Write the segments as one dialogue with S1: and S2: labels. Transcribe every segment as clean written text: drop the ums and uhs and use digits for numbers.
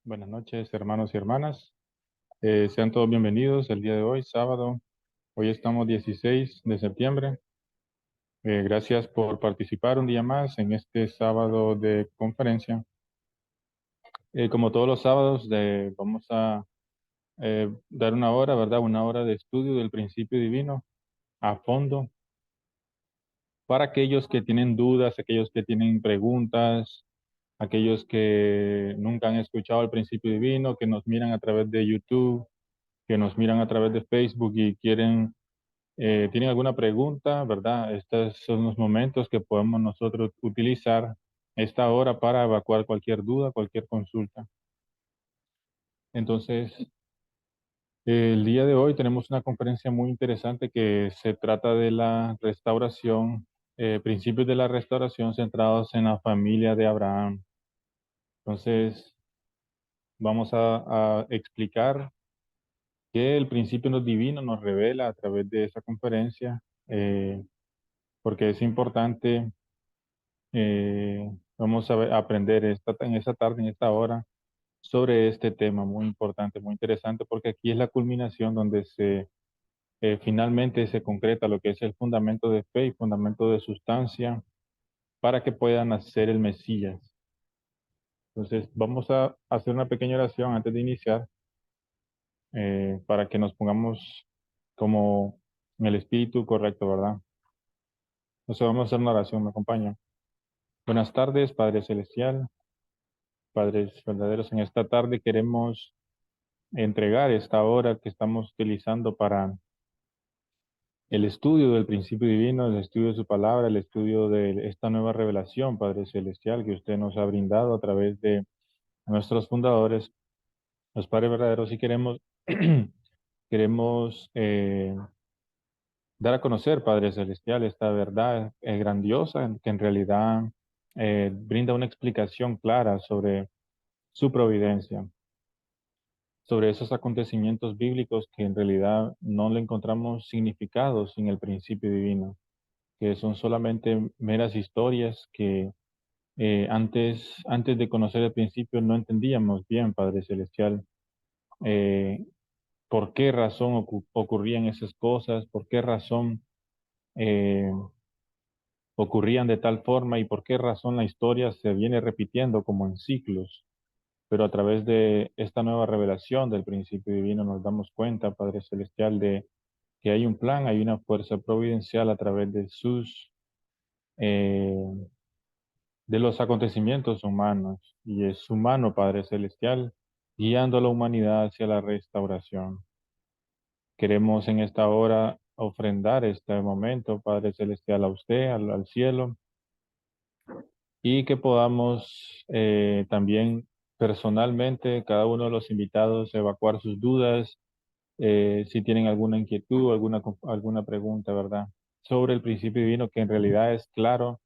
S1: Buenas noches, hermanos y hermanas. Sean todos bienvenidos el día de hoy, sábado. Hoy estamos 16 de septiembre. Gracias por participar un día más en este sábado de conferencia. Como todos los sábados, vamos a dar una hora, ¿verdad? Una hora de estudio del principio divino a fondo para aquellos que tienen dudas, aquellos que tienen preguntas, aquellos que nunca han escuchado el principio divino, que nos miran a través de YouTube, que nos miran a través de Facebook y tienen alguna pregunta, ¿verdad? Estos son los momentos que podemos nosotros utilizar esta hora para evacuar cualquier duda, cualquier consulta. Entonces, el día de hoy tenemos una conferencia muy interesante que se trata de la restauración, principios de la restauración centrados en la familia de Abraham. Entonces, vamos a explicar qué el principio divino nos revela a través de esa conferencia. Porque es importante, vamos a aprender en esta tarde, en esta hora, sobre este tema muy importante, muy interesante, porque aquí es la culminación donde finalmente se concreta lo que es el fundamento de fe y fundamento de sustancia para que pueda nacer el Mesías. Entonces, vamos a hacer una pequeña oración antes de iniciar, para que nos pongamos como en el espíritu correcto, ¿verdad? Entonces, vamos a hacer una oración, ¿me acompaña? Buenas tardes, Padre Celestial. Padres verdaderos, en esta tarde queremos entregar esta hora que estamos utilizando para el estudio del principio divino, el estudio de su palabra, el estudio de esta nueva revelación, Padre Celestial, que usted nos ha brindado a través de nuestros fundadores, los Padres verdaderos, y queremos dar a conocer, Padre Celestial, esta verdad grandiosa que en realidad brinda una explicación clara sobre su providencia, sobre esos acontecimientos bíblicos que en realidad no le encontramos significado sin el principio divino, que son solamente meras historias que antes de conocer el principio no entendíamos bien, Padre Celestial, eh, por qué razón ocurrían esas cosas, por qué razón eh, ocurrían de tal forma y por qué razón la historia se viene repitiendo como en ciclos. Pero a través de esta nueva revelación del principio divino nos damos cuenta, Padre Celestial, de que hay un plan, hay una fuerza providencial a través eh, de los acontecimientos humanos, y es humano, Padre Celestial, guiando a la humanidad hacia la restauración. Queremos en esta hora ofrendar este momento, Padre Celestial, a usted, al cielo, y que podamos también personalmente, cada uno de los invitados, evacuar sus dudas, si tienen alguna inquietud, alguna pregunta, ¿verdad? Sobre el principio divino, que en realidad es claro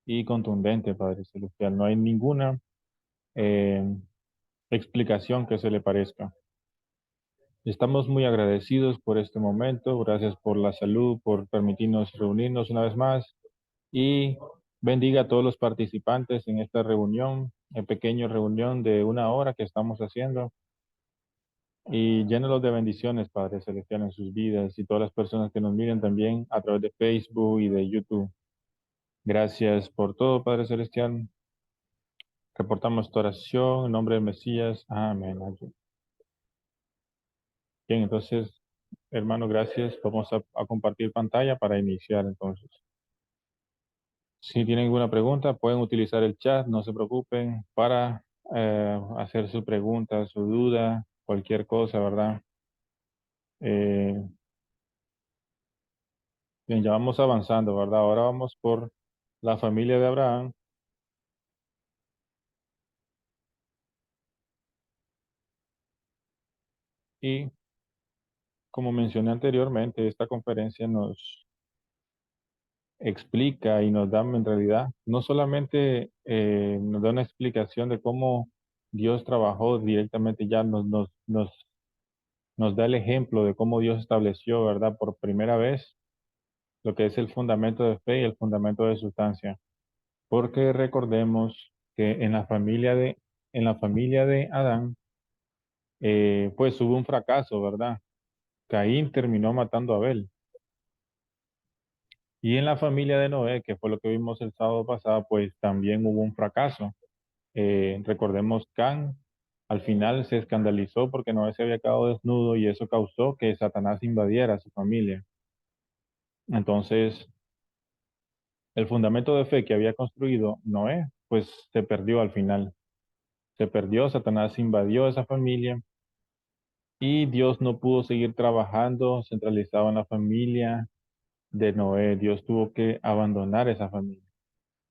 S1: y contundente, Padre Celestial. No hay ninguna eh, explicación que se le parezca. Estamos muy agradecidos por este momento. Gracias por la salud, por permitirnos reunirnos una vez más, y bendiga a todos los participantes en esta reunión, en pequeña reunión de una hora que estamos haciendo. Y llénalos de bendiciones, Padre Celestial, en sus vidas y todas las personas que nos miren también a través de Facebook y de YouTube. Gracias por todo, Padre Celestial. Reportamos tu oración en nombre del Mesías. Amén. Bien, entonces, hermano, gracias. Vamos a compartir pantalla para iniciar entonces. Si tienen alguna pregunta, pueden utilizar el chat, no se preocupen, para hacer su pregunta, su duda, cualquier cosa, ¿verdad? Eh, Bien, ya vamos avanzando, ¿verdad? Ahora vamos por la familia de Abraham, y como mencioné anteriormente, esta conferencia nos explica y nos da en realidad, no solamente nos da una explicación de cómo Dios trabajó directamente, ya nos da el ejemplo de cómo Dios estableció, ¿verdad? Por primera vez lo que es el fundamento de fe y el fundamento de sustancia. Porque recordemos que en la familia en la familia de Adán, pues hubo un fracaso, ¿verdad? Caín terminó matando a Abel. Y en la familia de Noé, que fue lo que vimos el sábado pasado, pues también hubo un fracaso. Recordemos, Can al final se escandalizó porque Noé se había quedado desnudo y eso causó que Satanás invadiera a su familia. Entonces, el fundamento de fe que había construido Noé, pues se perdió al final. Se perdió, Satanás invadió esa familia y Dios no pudo seguir trabajando centralizado en la familia de Noé. Dios tuvo que abandonar esa familia.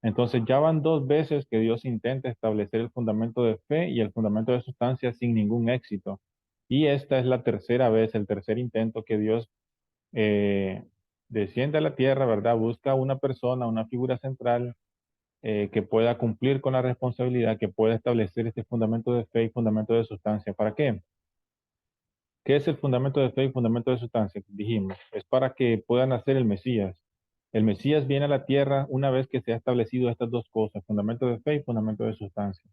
S1: Entonces ya van dos veces que Dios intenta establecer el fundamento de fe y el fundamento de sustancia sin ningún éxito. Y esta es la tercera vez, el tercer intento que Dios eh, desciende a la tierra, ¿verdad? Busca una persona, una figura central que pueda cumplir con la responsabilidad, que pueda establecer este fundamento de fe y fundamento de sustancia. ¿Para qué? ¿Qué es el fundamento de fe y fundamento de sustancia? Dijimos, es para que puedan hacer el Mesías. El Mesías viene a la tierra una vez que se ha establecido estas dos cosas, fundamento de fe y fundamento de sustancia.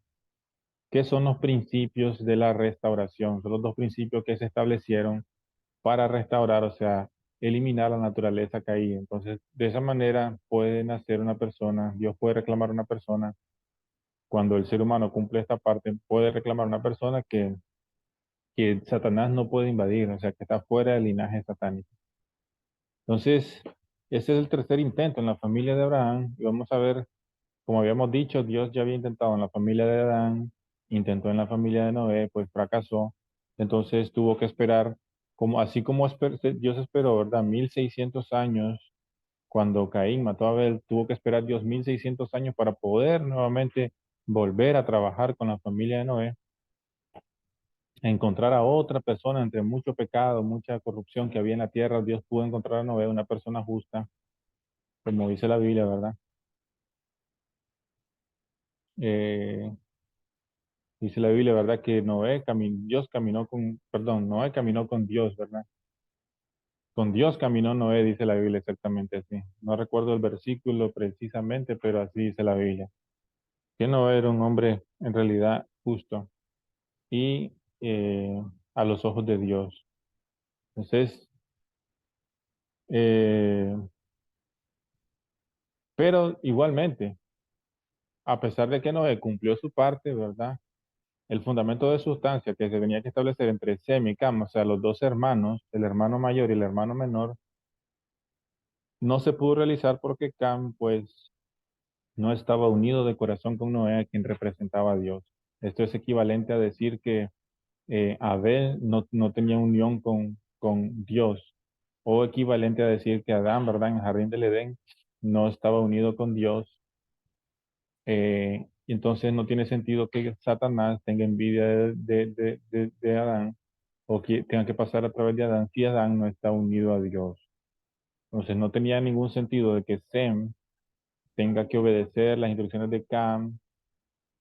S1: ¿Qué son los principios de la restauración? Son los dos principios que se establecieron para restaurar, o sea, eliminar la naturaleza caída. Entonces, de esa manera puede nacer una persona, Dios puede reclamar una persona, cuando el ser humano cumple esta parte, puede reclamar una persona que Satanás no puede invadir, o sea, que está fuera del linaje satánico. Entonces, ese es el tercer intento en la familia de Abraham. Y vamos a ver, como habíamos dicho, Dios ya había intentado en la familia de Adán, intentó en la familia de Noé, pues fracasó. Entonces tuvo que esperar, como, así como Dios esperó, ¿verdad? 1600 años cuando Caín mató a Abel, tuvo que esperar Dios 1600 años para poder nuevamente volver a trabajar con la familia de Noé, encontrar a otra persona entre mucho pecado, mucha corrupción que había en la tierra. Dios pudo encontrar a Noé, una persona justa, como dice la Biblia, ¿verdad? Eh, Dice la Biblia, ¿verdad? Que Dios caminó con, perdón, Noé caminó con Dios, ¿verdad? Con Dios caminó Noé, dice la Biblia exactamente así. No recuerdo el versículo precisamente, pero así dice la Biblia. Que Noé era un hombre en realidad justo y a los ojos de Dios. Entonces, eh, pero igualmente, a pesar de que Noé cumplió su parte, ¿verdad? El fundamento de sustancia que se tenía que establecer entre Sem y Cam, o sea, los dos hermanos, el hermano mayor y el hermano menor, no se pudo realizar porque Cam, pues, no estaba unido de corazón con Noé, a quien representaba a Dios. Esto es equivalente a decir que Abel no tenía unión con Dios, o equivalente a decir que Adán, ¿verdad? En el jardín del Edén no estaba unido con Dios. Y entonces no tiene sentido que Satanás tenga envidia de Adán o que tenga que pasar a través de Adán si Adán no está unido a Dios. Entonces no tenía ningún sentido de que Sem tenga que obedecer las instrucciones de Cam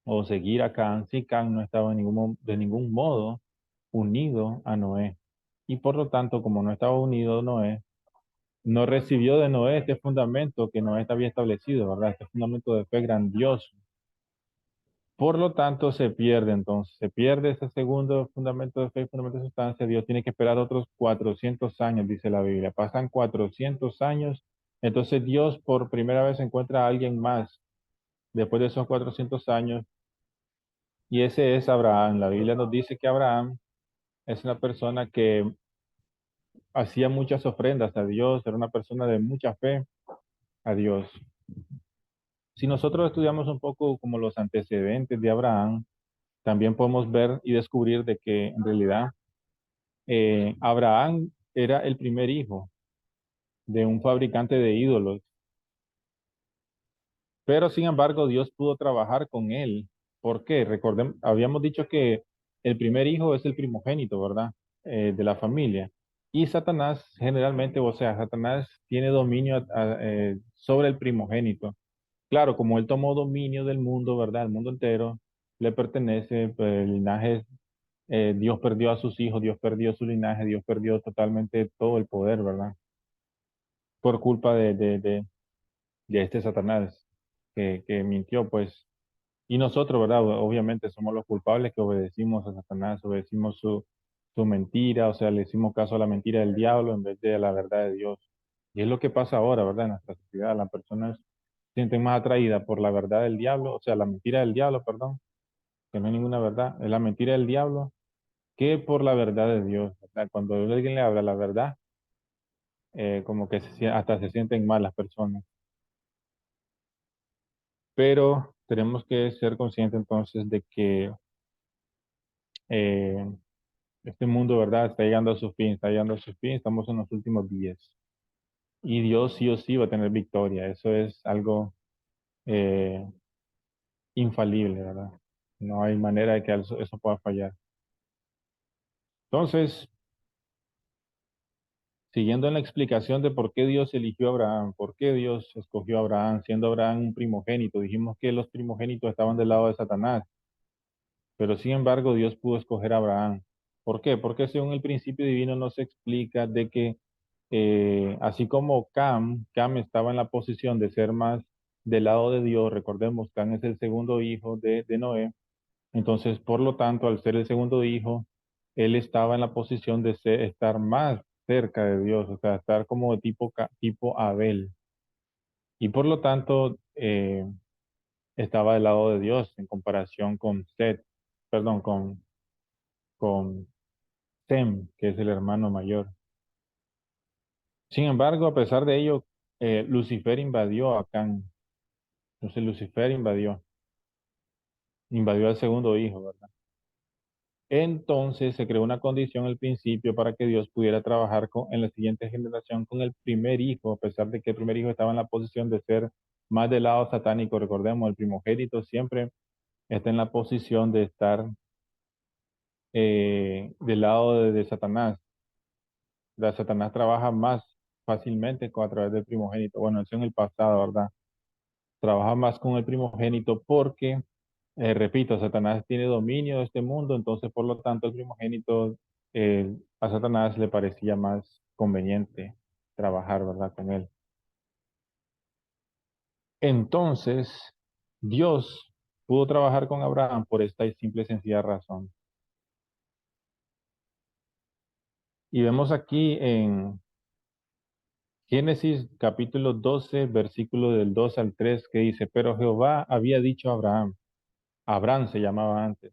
S1: o seguir a Cam si Cam no estaba de ningún modo unido a Noé. Y por lo tanto, como no estaba unido a Noé, no recibió de Noé este fundamento que Noé había establecido, ¿verdad? Este fundamento de fe grandioso. Por lo tanto, se pierde entonces, se pierde ese segundo fundamento de fe y fundamento de sustancia. Dios tiene que esperar otros 400 años, dice la Biblia. Pasan 400 años, entonces Dios por primera vez encuentra a alguien más después de esos 400 años, y ese es Abraham. La Biblia nos dice que Abraham es una persona que hacía muchas ofrendas a Dios, era una persona de mucha fe a Dios. Si nosotros estudiamos un poco como los antecedentes de Abraham, también podemos ver y descubrir de que en realidad Abraham era el primer hijo de un fabricante de ídolos, pero sin embargo Dios pudo trabajar con él. ¿Por qué? Recordemos, habíamos dicho que el primer hijo es el primogénito, ¿verdad? De la familia. Y Satanás generalmente, o sea, Satanás tiene dominio sobre el primogénito. Claro, como él tomó dominio del mundo, ¿verdad? El mundo entero le pertenece, pues, el linaje, Dios perdió a sus hijos, Dios perdió su linaje, Dios perdió totalmente todo el poder, ¿verdad? Por culpa de este Satanás que mintió, pues. Y nosotros, ¿verdad? Obviamente somos los culpables que obedecimos a Satanás, obedecimos su mentira, o sea, le hicimos caso a la mentira del diablo en vez de a la verdad de Dios. Y es lo que pasa ahora, ¿verdad? En nuestra sociedad, las personas se sienten más atraídas por la verdad del diablo, o sea, la mentira del diablo, perdón, que no hay ninguna verdad, es la mentira del diablo, que por la verdad de Dios, ¿verdad? Cuando alguien le habla la verdad, como que hasta se sienten mal las personas. Pero tenemos que ser conscientes entonces de que eh, este mundo, ¿verdad? Está llegando a su fin, está llegando a su fin, estamos en los últimos días. Y Dios sí o sí va a tener victoria, eso es algo eh, infalible, ¿verdad? No hay manera de que eso pueda fallar. Entonces, siguiendo en la explicación de por qué Dios eligió a Abraham, por qué Dios escogió a Abraham, siendo Abraham un primogénito, dijimos que los primogénitos estaban del lado de Satanás, pero sin embargo Dios pudo escoger a Abraham. ¿Por qué? Porque según el principio divino nos explica de que así como Cam estaba en la posición de ser más del lado de Dios, recordemos, Cam es el segundo hijo de Noé, entonces por lo tanto, al ser el segundo hijo, él estaba en la posición de estar más cerca de Dios, o sea, estar como de tipo Abel, y por lo tanto estaba del lado de Dios en comparación con Seth, perdón, con Sem, que es el hermano mayor. Sin embargo, a pesar de ello, Lucifer invadió a Can. Entonces Lucifer invadió al segundo hijo, ¿verdad? Entonces se creó una condición al principio para que Dios pudiera trabajar en la siguiente generación con el primer hijo, a pesar de que el primer hijo estaba en la posición de ser más del lado satánico. Recordemos, el primogénito siempre está en la posición de estar del lado de Satanás. Satanás trabaja más fácilmente a través del primogénito. Bueno, eso en el pasado, ¿verdad? Trabaja más con el primogénito porque, repito, Satanás tiene dominio de este mundo, entonces por lo tanto el primogénito, a Satanás le parecía más conveniente trabajar, ¿verdad? Con él. Entonces, Dios pudo trabajar con Abraham por esta simple y sencilla razón. Y vemos aquí en Génesis capítulo 12, versículo del 2 al 3, que dice, pero Jehová había dicho a Abraham, Abraham se llamaba antes,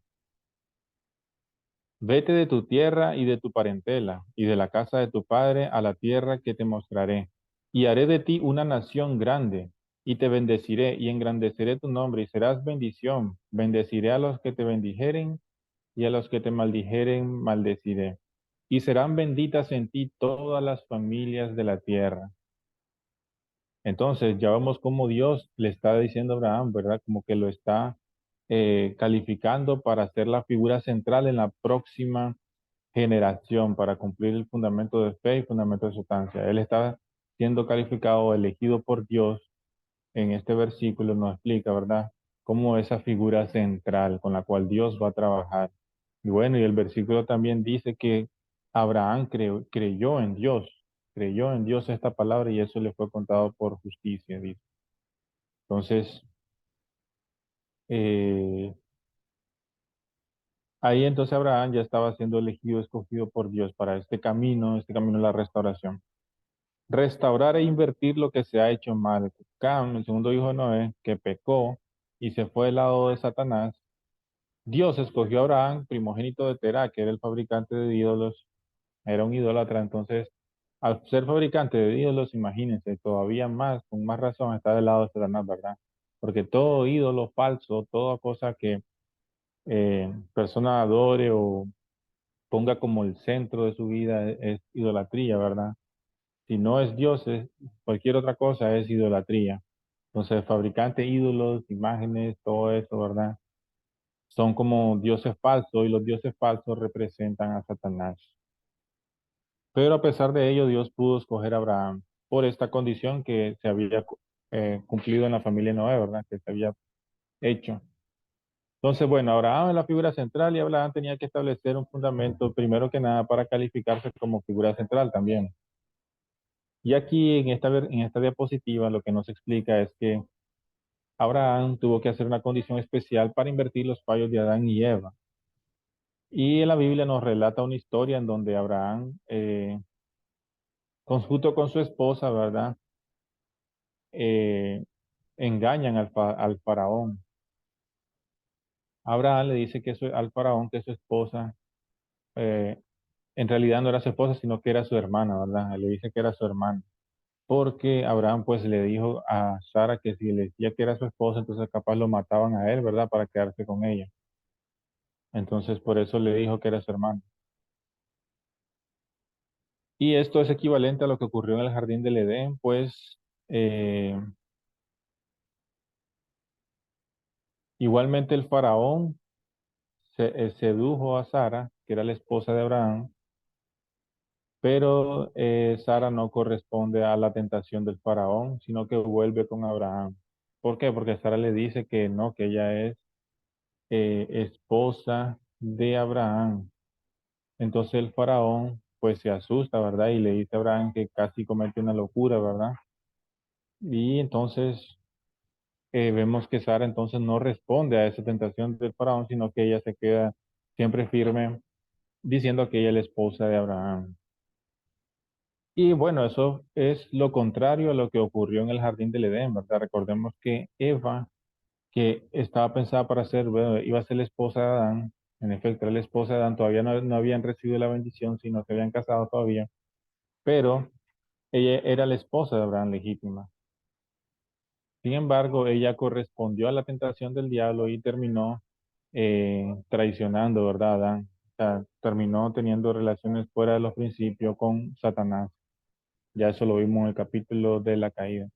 S1: vete de tu tierra y de tu parentela y de la casa de tu padre a la tierra que te mostraré. Y haré de ti una nación grande y te bendeciré y engrandeceré tu nombre y serás bendición. Bendeciré a los que te bendijeren y a los que te maldijeren maldeciré. Y serán benditas en ti todas las familias de la tierra. Entonces ya vemos cómo Dios le está diciendo a Abraham, ¿verdad? Como que lo está calificando para ser la figura central en la próxima generación para cumplir el fundamento de fe y fundamento de sustancia. Él está siendo calificado, elegido por Dios en este versículo, nos explica, ¿verdad? Como esa figura central con la cual Dios va a trabajar. Y bueno, y el versículo también dice que Abraham creyó en Dios esta palabra y eso le fue contado por justicia, dice. Entonces, eh, ahí entonces Abraham ya estaba siendo elegido, escogido por Dios para este camino de la restauración. Restaurar e invertir lo que se ha hecho mal. Cam, el segundo hijo de Noé, que pecó y se fue del lado de Satanás, Dios escogió a Abraham, primogénito de Terah, que era el fabricante de ídolos, era un idólatra, entonces, al ser fabricante de ídolos, imagínense, todavía más, con más razón, está del lado de Satanás, ¿verdad? Porque todo ídolo falso, toda cosa que persona adore o ponga como el centro de su vida es idolatría, ¿verdad? Si no es Dios, cualquier otra cosa es idolatría. Entonces, fabricante, ídolos, imágenes, todo eso, ¿verdad? Son como dioses falsos y los dioses falsos representan a Satanás. Pero a pesar de ello, Dios pudo escoger a Abraham por esta condición que se había cumplido en la familia de Noé, ¿verdad? Que se había hecho. Entonces, bueno, Abraham es la figura central y Abraham tenía que establecer un fundamento, primero que nada, para calificarse como figura central también. Y aquí en esta diapositiva lo que nos explica es que Abraham tuvo que hacer una condición especial para invertir los fallos de Adán y Eva. Y en la Biblia nos relata una historia en donde Abraham, junto con su esposa, ¿verdad? Eh, engañan al faraón. Abraham le dice al faraón que su esposa, eh, en realidad no era su esposa, sino que era su hermana, ¿verdad? Le dice que era su hermana. Porque Abraham pues le dijo a Sara que si le decía que era su esposa, entonces capaz lo mataban a él, ¿verdad? Para quedarse con ella. Entonces por eso le dijo que era su hermana. Y esto es equivalente a lo que ocurrió en el jardín del Edén, pues eh, igualmente el faraón sedujo a Sara, que era la esposa de Abraham, pero Sara no corresponde a la tentación del faraón, sino que vuelve con Abraham. ¿Por qué? Porque Sara le dice que no, que ella es esposa de Abraham. Entonces el faraón pues se asusta, ¿verdad? Y le dice a Abraham que casi comete una locura, ¿verdad? Y entonces vemos que Sara entonces no responde a esa tentación del faraón, sino que ella se queda siempre firme diciendo que ella es la esposa de Abraham. Y bueno, eso es lo contrario a lo que ocurrió en el jardín del Edén, ¿verdad? Recordemos que Eva, que estaba pensada para ser, bueno, iba a ser la esposa de Adán, en efecto, era la esposa de Adán, todavía no habían recibido la bendición, sino que habían casado todavía, pero ella era la esposa de Abraham legítima. Sin embargo, ella correspondió a la tentación del diablo y terminó traicionando, ¿verdad, Adán? O sea, terminó teniendo relaciones fuera de los principios con Satanás. Ya eso lo vimos en el capítulo de la caída.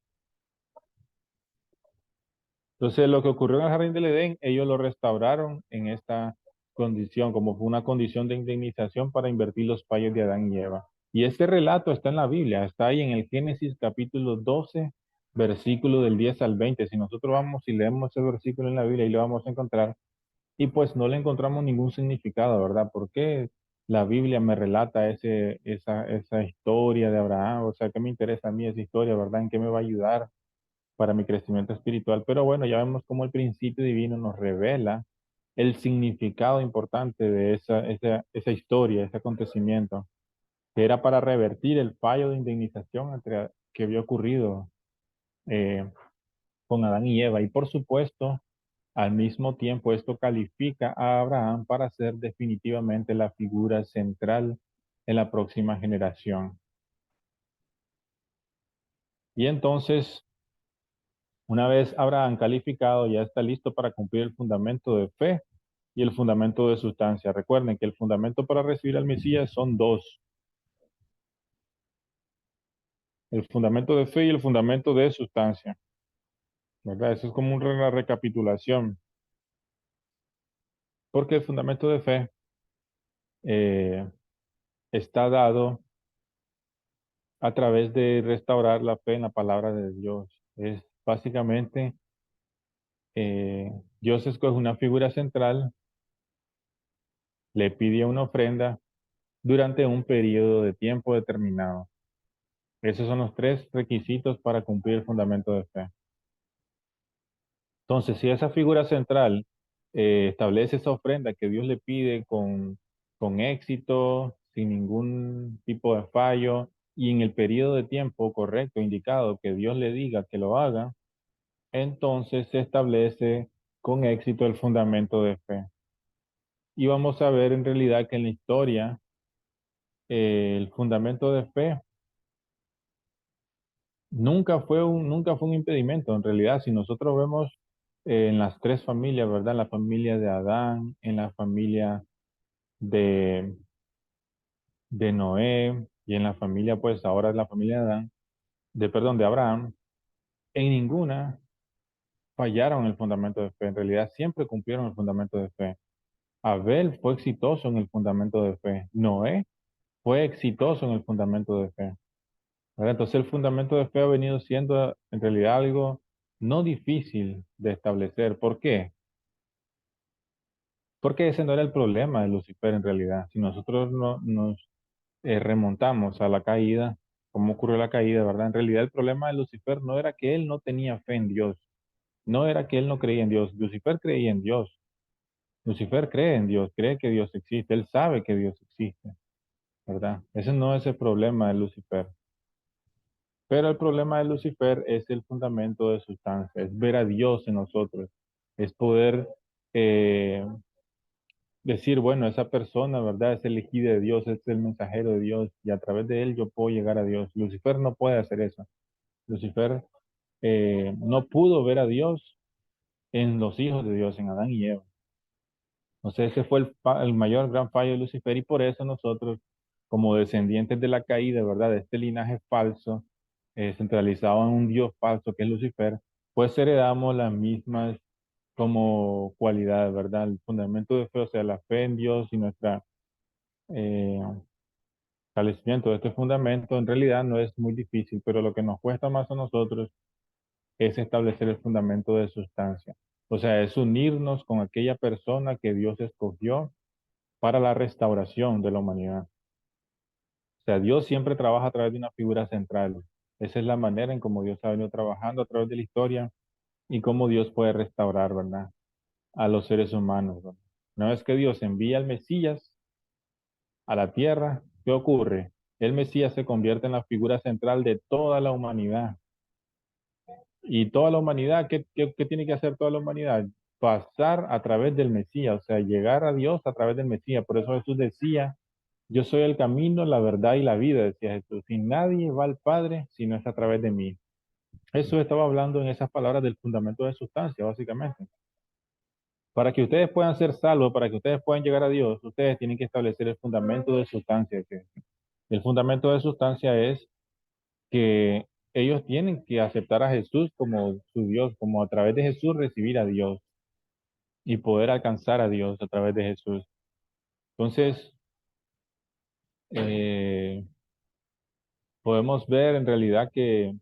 S1: Entonces, lo que ocurrió en el jardín del Edén, ellos lo restauraron en esta condición, como fue una condición de indemnización para invertir los fallos de Adán y Eva. Y este relato está en la Biblia, está ahí en el Génesis capítulo 12, versículo del 10 al 20. Si nosotros vamos y leemos ese versículo en la Biblia, y lo vamos a encontrar, y pues no le encontramos ningún significado, ¿verdad? ¿Por qué la Biblia me relata esa historia de Abraham? O sea, ¿qué me interesa a mí esa historia, ¿verdad? ¿En qué me va a ayudar para mi crecimiento espiritual? Pero bueno, ya vemos cómo el principio divino nos revela el significado importante de esa historia, ese acontecimiento, que era para revertir el fallo de indemnización que había ocurrido eh, con Adán y Eva. Y por supuesto, al mismo tiempo, esto califica a Abraham para ser definitivamente la figura central en la próxima generación. Y entonces, una vez Abraham calificado, ya está listo para cumplir el fundamento de fe y el fundamento de sustancia. Recuerden que el fundamento para recibir al Mesías son dos: el fundamento de fe y el fundamento de sustancia, ¿verdad? Eso es como una recapitulación, porque el fundamento de fe eh, está dado a través de restaurar la fe en la palabra de Dios. Es básicamente, Dios escoge una figura central, le pide una ofrenda durante un periodo de tiempo determinado. Esos son los tres requisitos para cumplir el fundamento de fe. Entonces, si esa figura central establece esa ofrenda que Dios le pide con éxito, sin ningún tipo de fallo, y en el periodo de tiempo correcto, indicado, que Dios le diga que lo haga, entonces se establece con éxito el fundamento de fe. Y vamos a ver en realidad que en la historia el fundamento de fe nunca fue un impedimento. En realidad, si nosotros vemos en las tres familias, ¿verdad? En la familia de Adán, en la familia de, de Noé y en la familia, pues ahora es la familia de Adán, perdón, de Abraham, en ninguna fallaron el fundamento de fe. En realidad, siempre cumplieron el fundamento de fe. Abel fue exitoso en el fundamento de fe. Noé fue exitoso en el fundamento de fe. ¿Verdad? Entonces el fundamento de fe ha venido siendo en realidad algo no difícil de establecer. ¿Por qué? Porque ese no era el problema de Lucifer en realidad. Si nosotros no, nos remontamos a la caída, cómo ocurrió la caída, ¿verdad? En realidad el problema de Lucifer no era que él no tenía fe en Dios. No era que él no creía en Dios. Lucifer creía en Dios. Lucifer cree en Dios, cree que Dios existe. Él sabe que Dios existe, ¿verdad? Ese no es el problema de Lucifer. Pero el problema de Lucifer es el fundamento de sustancia, es ver a Dios en nosotros, es poder eh, decir, bueno, esa persona, ¿verdad? Es elegida de Dios, es el mensajero de Dios y a través de él yo puedo llegar a Dios. Lucifer no puede hacer eso. Lucifer no pudo ver a Dios en los hijos de Dios, en Adán y Eva. O sea, ese fue el mayor gran fallo de Lucifer y por eso nosotros, como descendientes de la caída, ¿verdad? De este linaje falso, centralizado en un Dios falso que es Lucifer, pues heredamos las mismas como cualidades, ¿verdad? El fundamento de fe, o sea, la fe en Dios y nuestra eh, establecimiento de este fundamento en realidad no es muy difícil, pero lo que nos cuesta más a nosotros es establecer el fundamento de sustancia. O sea, es unirnos con aquella persona que Dios escogió para la restauración de la humanidad. O sea, Dios siempre trabaja a través de una figura central. Esa es la manera en cómo Dios ha venido trabajando a través de la historia y cómo Dios puede restaurar, ¿verdad? A los seres humanos, ¿verdad? Una vez que Dios envía al Mesías a la tierra, ¿qué ocurre? El Mesías se convierte en la figura central de toda la humanidad. Y toda la humanidad, ¿qué tiene que hacer toda la humanidad? Pasar a través del Mesías, o sea, llegar a Dios a través del Mesías. Por eso Jesús decía, yo soy el camino, la verdad y la vida, decía Jesús. Y nadie va al Padre si no es a través de mí. Jesús estaba hablando en esas palabras del fundamento de sustancia, básicamente. Para que ustedes puedan ser salvos, para que ustedes puedan llegar a Dios, ustedes tienen que establecer el fundamento de sustancia. El fundamento de sustancia es que ellos tienen que aceptar a Jesús como su Dios, como a través de Jesús recibir a Dios y poder alcanzar a Dios a través de Jesús. Entonces, eh, podemos ver en realidad que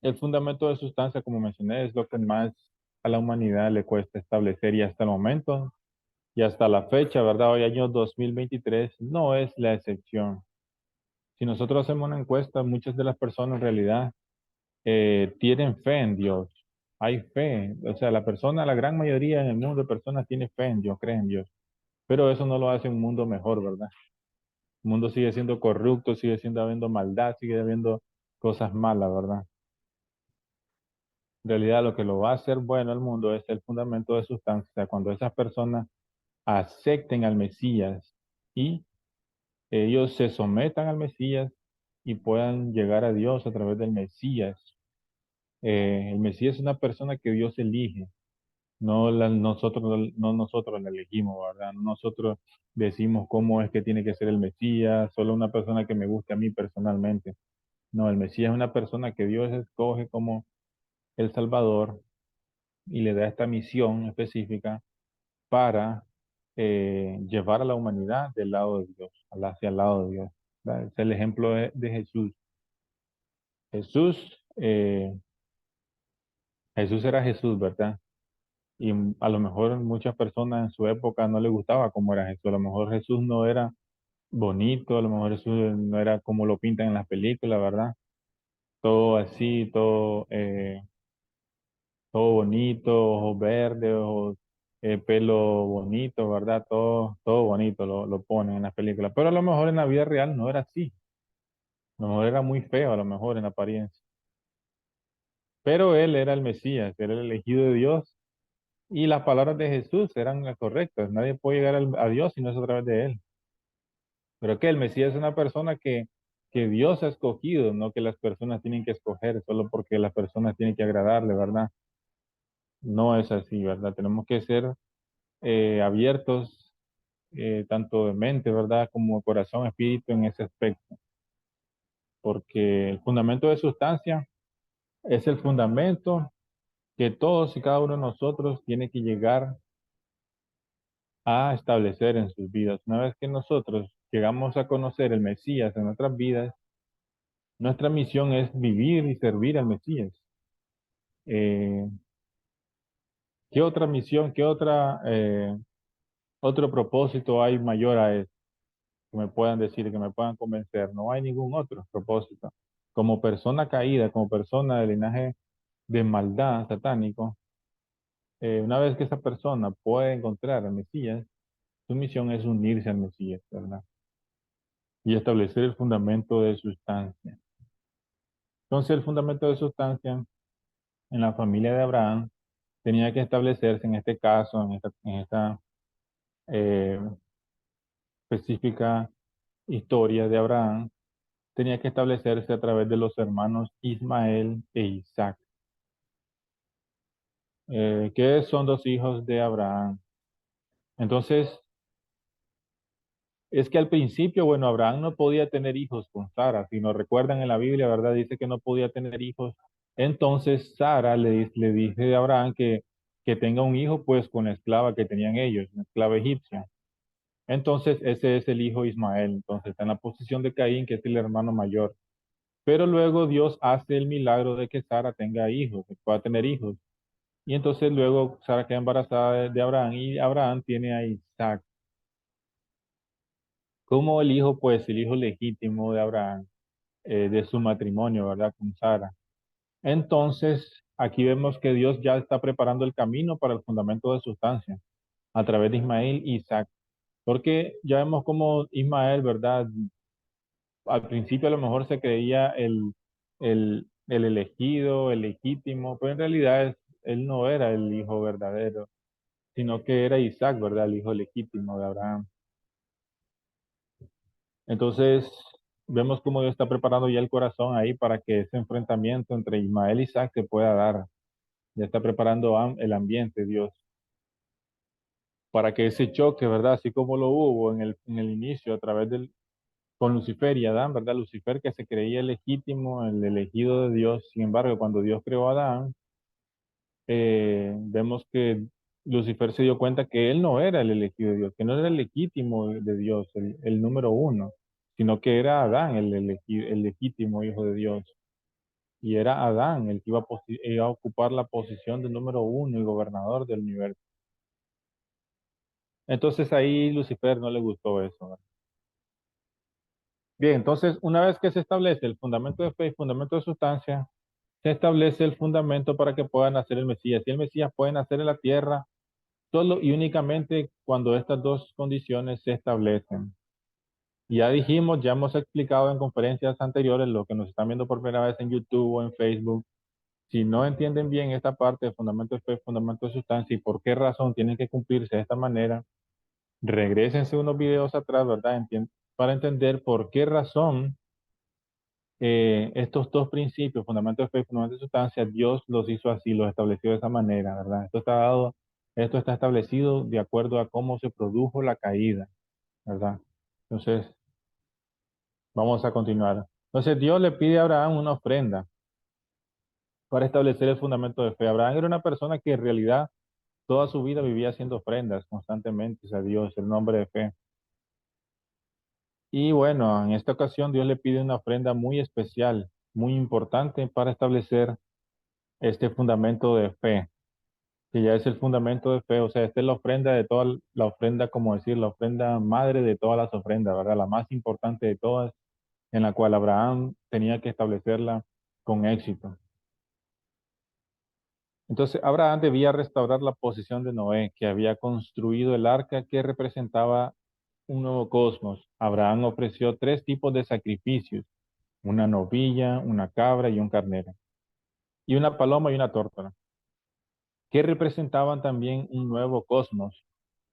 S1: el fundamento de sustancia, como mencioné, es lo que más a la humanidad le cuesta establecer y hasta el momento y hasta la fecha, ¿verdad? Hoy año 2023 no es la excepción. Si nosotros hacemos una encuesta, muchas de las personas en realidad tienen fe en Dios. Hay fe. O sea, la persona, la gran mayoría en el mundo de personas tiene fe en Dios, cree en Dios. Pero eso no lo hace un mundo mejor, ¿verdad? El mundo sigue siendo corrupto, sigue siendo habiendo maldad, sigue habiendo cosas malas, ¿verdad? En realidad lo que lo va a hacer bueno al mundo es el fundamento de sustancia. O sea, cuando esas personas acepten al Mesías y ellos se sometan al Mesías y puedan llegar a Dios a través del Mesías. El Mesías es una persona que Dios elige. No nosotros la elegimos, ¿verdad? No nosotros decimos cómo es que tiene que ser el Mesías, solo una persona que me guste a mí personalmente. No, el Mesías es una persona que Dios escoge como el Salvador y le da esta misión específica para llevar a la humanidad del lado de Dios, hacia el lado de Dios. ¿Verdad? Es el ejemplo de Jesús. Jesús, eh, Jesús era Jesús, ¿verdad? Y a lo mejor muchas personas en su época no le gustaba cómo era Jesús. A lo mejor Jesús no era bonito, a lo mejor Jesús no era como lo pintan en las películas, ¿verdad? Todo así, todo bonito, ojos verdes, ojos, pelo bonito, ¿verdad? Todo bonito lo ponen en las películas. Pero a lo mejor en la vida real no era así. A lo mejor era muy feo, a lo mejor en apariencia. Pero él era el Mesías, era el elegido de Dios. Y las palabras de Jesús eran las correctas. Nadie puede llegar a Dios si no es a través de él. Pero que el Mesías es una persona que Dios ha escogido, no que las personas tienen que escoger solo porque las personas tienen que agradarle, ¿verdad? No es así, ¿verdad? Tenemos que ser abiertos, tanto de mente, ¿verdad? Como de corazón, espíritu en ese aspecto. Porque el fundamento de sustancia es el fundamento que todos y cada uno de nosotros tiene que llegar a establecer en sus vidas. Una vez que nosotros llegamos a conocer el Mesías en nuestras vidas, nuestra misión es vivir y servir al Mesías. Eh, ¿Qué otra misión, otro propósito hay mayor a eso? Que me puedan decir, que me puedan convencer. No hay ningún otro propósito. Como persona caída, como persona del linaje de maldad satánico, una vez que esa persona puede encontrar al Mesías, su misión es unirse al Mesías, ¿verdad? Y establecer el fundamento de sustancia. Entonces, el fundamento de sustancia en la familia de Abraham tenía que establecerse en este caso, en esta eh, específica historia de Abraham, tenía que establecerse a través de los hermanos Ismael e Isaac, que son dos hijos de Abraham. Entonces, es que al principio, bueno, Abraham no podía tener hijos con Sara. Si nos recuerdan en la Biblia, ¿verdad? Dice que no podía tener hijos. Entonces Sara le dice a Abraham que tenga un hijo pues con la esclava que tenían ellos, una esclava egipcia. Entonces ese es el hijo Ismael. Entonces está en la posición de Caín, que es el hermano mayor. Pero luego Dios hace el milagro de que Sara tenga hijos, que pueda tener hijos. Y entonces luego Sara queda embarazada de Abraham y Abraham tiene a Isaac como el hijo, pues el hijo legítimo de Abraham, de su matrimonio, ¿verdad? Con Sara. Entonces, aquí vemos que Dios ya está preparando el camino para el fundamento de sustancia a través de Ismael y Isaac. Porque ya vemos como Ismael, ¿verdad? Al principio a lo mejor se creía el elegido, el legítimo, pero en realidad él no era el hijo verdadero, sino que era Isaac, ¿verdad? El hijo legítimo de Abraham. Entonces, vemos cómo Dios está preparando ya el corazón ahí para que ese enfrentamiento entre Ismael y Isaac se pueda dar. Ya está preparando el ambiente, Dios, para que ese choque, ¿verdad? Así como lo hubo en el inicio a través con Lucifer y Adán, ¿verdad? Lucifer que se creía legítimo, el elegido de Dios. Sin embargo, cuando Dios creó a Adán, vemos que Lucifer se dio cuenta que él no era el elegido de Dios, que no era el legítimo de Dios, el número uno, sino que era Adán el legítimo hijo de Dios. Y era Adán el que iba a ocupar la posición de número uno y gobernador del universo. Entonces ahí Lucifer no le gustó eso, ¿verdad? Bien, entonces una vez que se establece el fundamento de fe y fundamento de sustancia, se establece el fundamento para que pueda nacer el Mesías. Y el Mesías puede nacer en la tierra solo y únicamente cuando estas dos condiciones se establecen. Ya dijimos, ya hemos explicado en conferencias anteriores, lo que nos están viendo por primera vez en YouTube o en Facebook. Si no entienden bien esta parte de fundamento de fe, fundamento de sustancia y por qué razón tienen que cumplirse de esta manera, regrésense unos videos atrás, ¿verdad? Para entender por qué razón estos dos principios, fundamento de fe y fundamento de sustancia, Dios los hizo así, los estableció de esa manera, ¿verdad? Esto está establecido de acuerdo a cómo se produjo la caída, ¿verdad? Entonces, vamos a continuar. Entonces, Dios le pide a Abraham una ofrenda para establecer el fundamento de fe. Abraham era una persona que en realidad toda su vida vivía haciendo ofrendas constantemente a Dios, el nombre de fe. Y bueno, en esta ocasión Dios le pide una ofrenda muy especial, muy importante para establecer este fundamento de fe, que ya es el fundamento de fe. O sea, esta es la ofrenda de toda la ofrenda, como decir, la ofrenda madre de todas las ofrendas, ¿verdad? La más importante de todas, en la cual Abraham tenía que establecerla con éxito. Entonces, Abraham debía restaurar la posición de Noé, que había construido el arca que representaba un nuevo cosmos. Abraham ofreció tres tipos de sacrificios: una novilla, una cabra y un carnero, y una paloma y una tórtola, que representaban también un nuevo cosmos.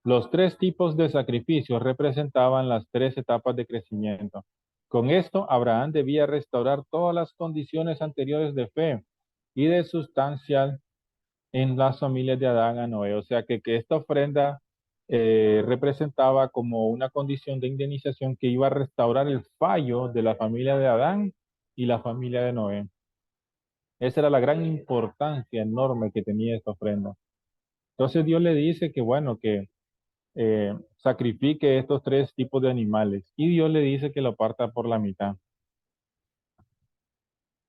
S1: Los tres tipos de sacrificios representaban las tres etapas de crecimiento. Con esto, Abraham debía restaurar todas las condiciones anteriores de fe y de sustancia en las familias de Adán a Noé. O sea que esta ofrenda representaba como una condición de indemnización que iba a restaurar el fallo de la familia de Adán y la familia de Noé. Esa era la gran importancia enorme que tenía esta ofrenda. Entonces Dios le dice que bueno, que sacrifique estos tres tipos de animales y Dios le dice que lo parta por la mitad.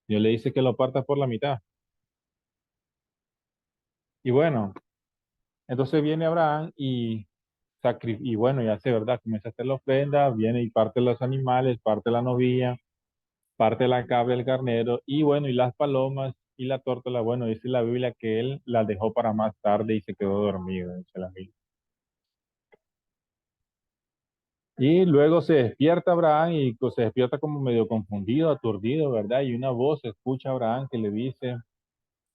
S1: Dios le dice que lo parta por la mitad. Y bueno, entonces viene Abraham y bueno, ya sé, ¿verdad? Comienza a hacer la ofrenda, viene y parte los animales, parte la novilla, parte la cabra, el carnero, y bueno, y las palomas y la tórtola, bueno, dice la Biblia que él la dejó para más tarde y se quedó dormido, dice la Biblia. Y luego se despierta Abraham y se despierta como medio confundido, aturdido, ¿verdad? Y una voz se escucha a Abraham que le dice,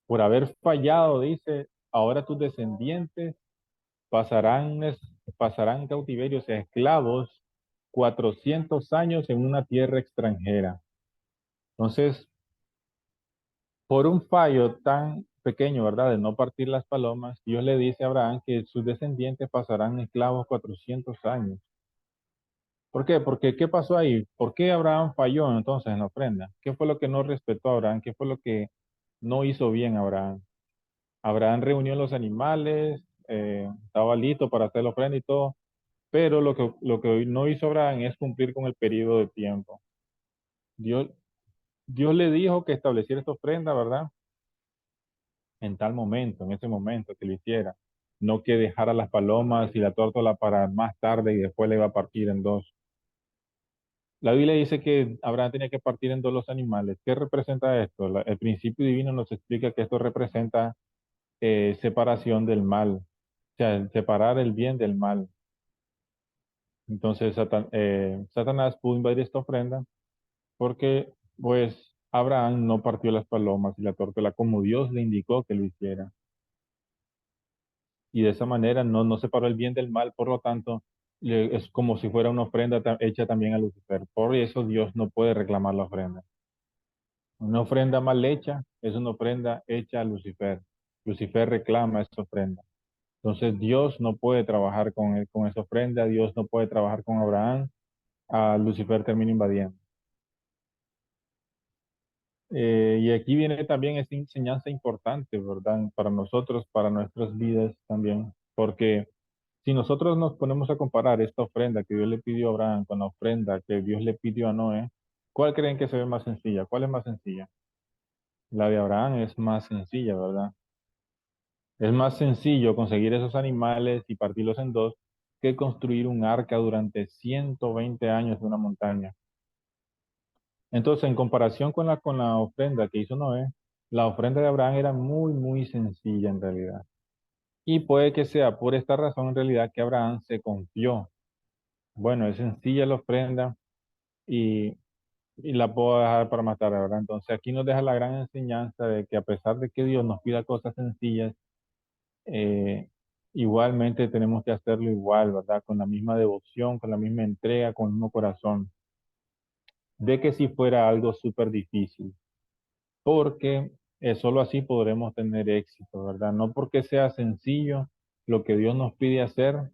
S1: por haber fallado, dice, ahora tus descendientes pasarán, pasarán en cautiverio, o sea, esclavos, 400 años en una tierra extranjera. Entonces, por un fallo tan pequeño, ¿verdad? De no partir las palomas, Dios le dice a Abraham que sus descendientes pasarán esclavos 400 años. ¿Por qué? Porque ¿qué pasó ahí? ¿Por qué Abraham falló entonces en la ofrenda? ¿Qué fue lo que no respetó a Abraham? ¿Qué fue lo que no hizo bien Abraham? Abraham reunió los animales, estaba listo para hacer la ofrenda y todo, pero lo que no hizo Abraham es cumplir con el periodo de tiempo. Dios, Dios le dijo que estableciera esta ofrenda, ¿verdad? En tal momento, en ese momento que lo hiciera. No que dejara las palomas y la tórtola para más tarde y después le iba a partir en dos. La Biblia dice que Abraham tenía que partir en dos los animales. ¿Qué representa esto? El principio divino nos explica que esto representa separación del mal, o sea, separar el bien del mal. Entonces, Satanás pudo invadir esta ofrenda porque, pues, Abraham no partió las palomas y la tórtola como Dios le indicó que lo hiciera. Y de esa manera no separó el bien del mal, por lo tanto, es como si fuera una ofrenda hecha también a Lucifer. Por eso Dios no puede reclamar la ofrenda. Una ofrenda mal hecha es una ofrenda hecha a Lucifer. Lucifer reclama esa ofrenda. Entonces Dios no puede trabajar con esa ofrenda, Dios no puede trabajar con Abraham, a Lucifer termina invadiendo. Y aquí viene también esta enseñanza importante, ¿verdad? Para nosotros, para nuestras vidas también, porque si nosotros nos ponemos a comparar esta ofrenda que Dios le pidió a Abraham con la ofrenda que Dios le pidió a Noé, ¿cuál creen que se ve más sencilla? ¿Cuál es más sencilla? La de Abraham es más sencilla, ¿verdad? Es más sencillo conseguir esos animales y partirlos en dos que construir un arca durante 120 años de una montaña. Entonces, en comparación con la ofrenda que hizo Noé, la ofrenda de Abraham era muy, muy sencilla en realidad. Y puede que sea por esta razón en realidad que Abraham se confió. Bueno, es sencilla la ofrenda y, y la puedo dejar para matar, ¿verdad? Entonces aquí nos deja la gran enseñanza de que a pesar de que Dios nos pida cosas sencillas, eh, igualmente tenemos que hacerlo igual, ¿verdad? Con la misma devoción, con la misma entrega, con el mismo corazón. De que si fuera algo súper difícil, porque solo así podremos tener éxito, ¿verdad? No porque sea sencillo lo que Dios nos pide hacer,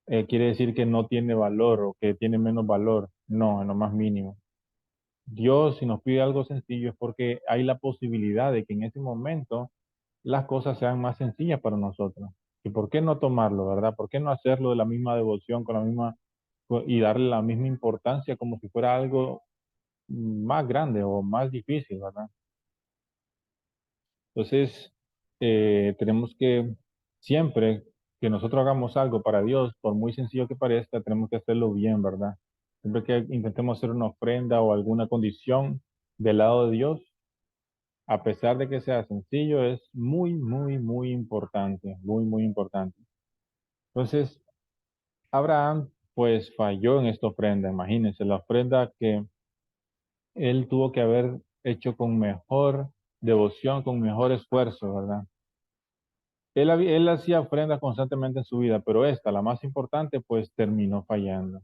S1: quiere decir que no tiene valor o que tiene menos valor. No, en lo más mínimo. Dios, si nos pide algo sencillo, es porque hay la posibilidad de que en ese momento las cosas sean más sencillas para nosotros. ¿Y por qué no tomarlo, verdad? ¿Por qué no hacerlo de la misma devoción, con la misma, y darle la misma importancia como si fuera algo más grande o más difícil, ¿verdad? Entonces, tenemos que siempre que nosotros hagamos algo para Dios, por muy sencillo que parezca, tenemos que hacerlo bien, ¿verdad? Siempre que intentemos hacer una ofrenda o alguna condición del lado de Dios, a pesar de que sea sencillo, es muy, muy, muy importante, muy, muy importante. Entonces, Abraham, pues falló en esta ofrenda, imagínense, la ofrenda que él tuvo que haber hecho con mejor devoción, con mejor esfuerzo, ¿verdad? Él hacía ofrendas constantemente en su vida, pero esta, la más importante, pues terminó fallando.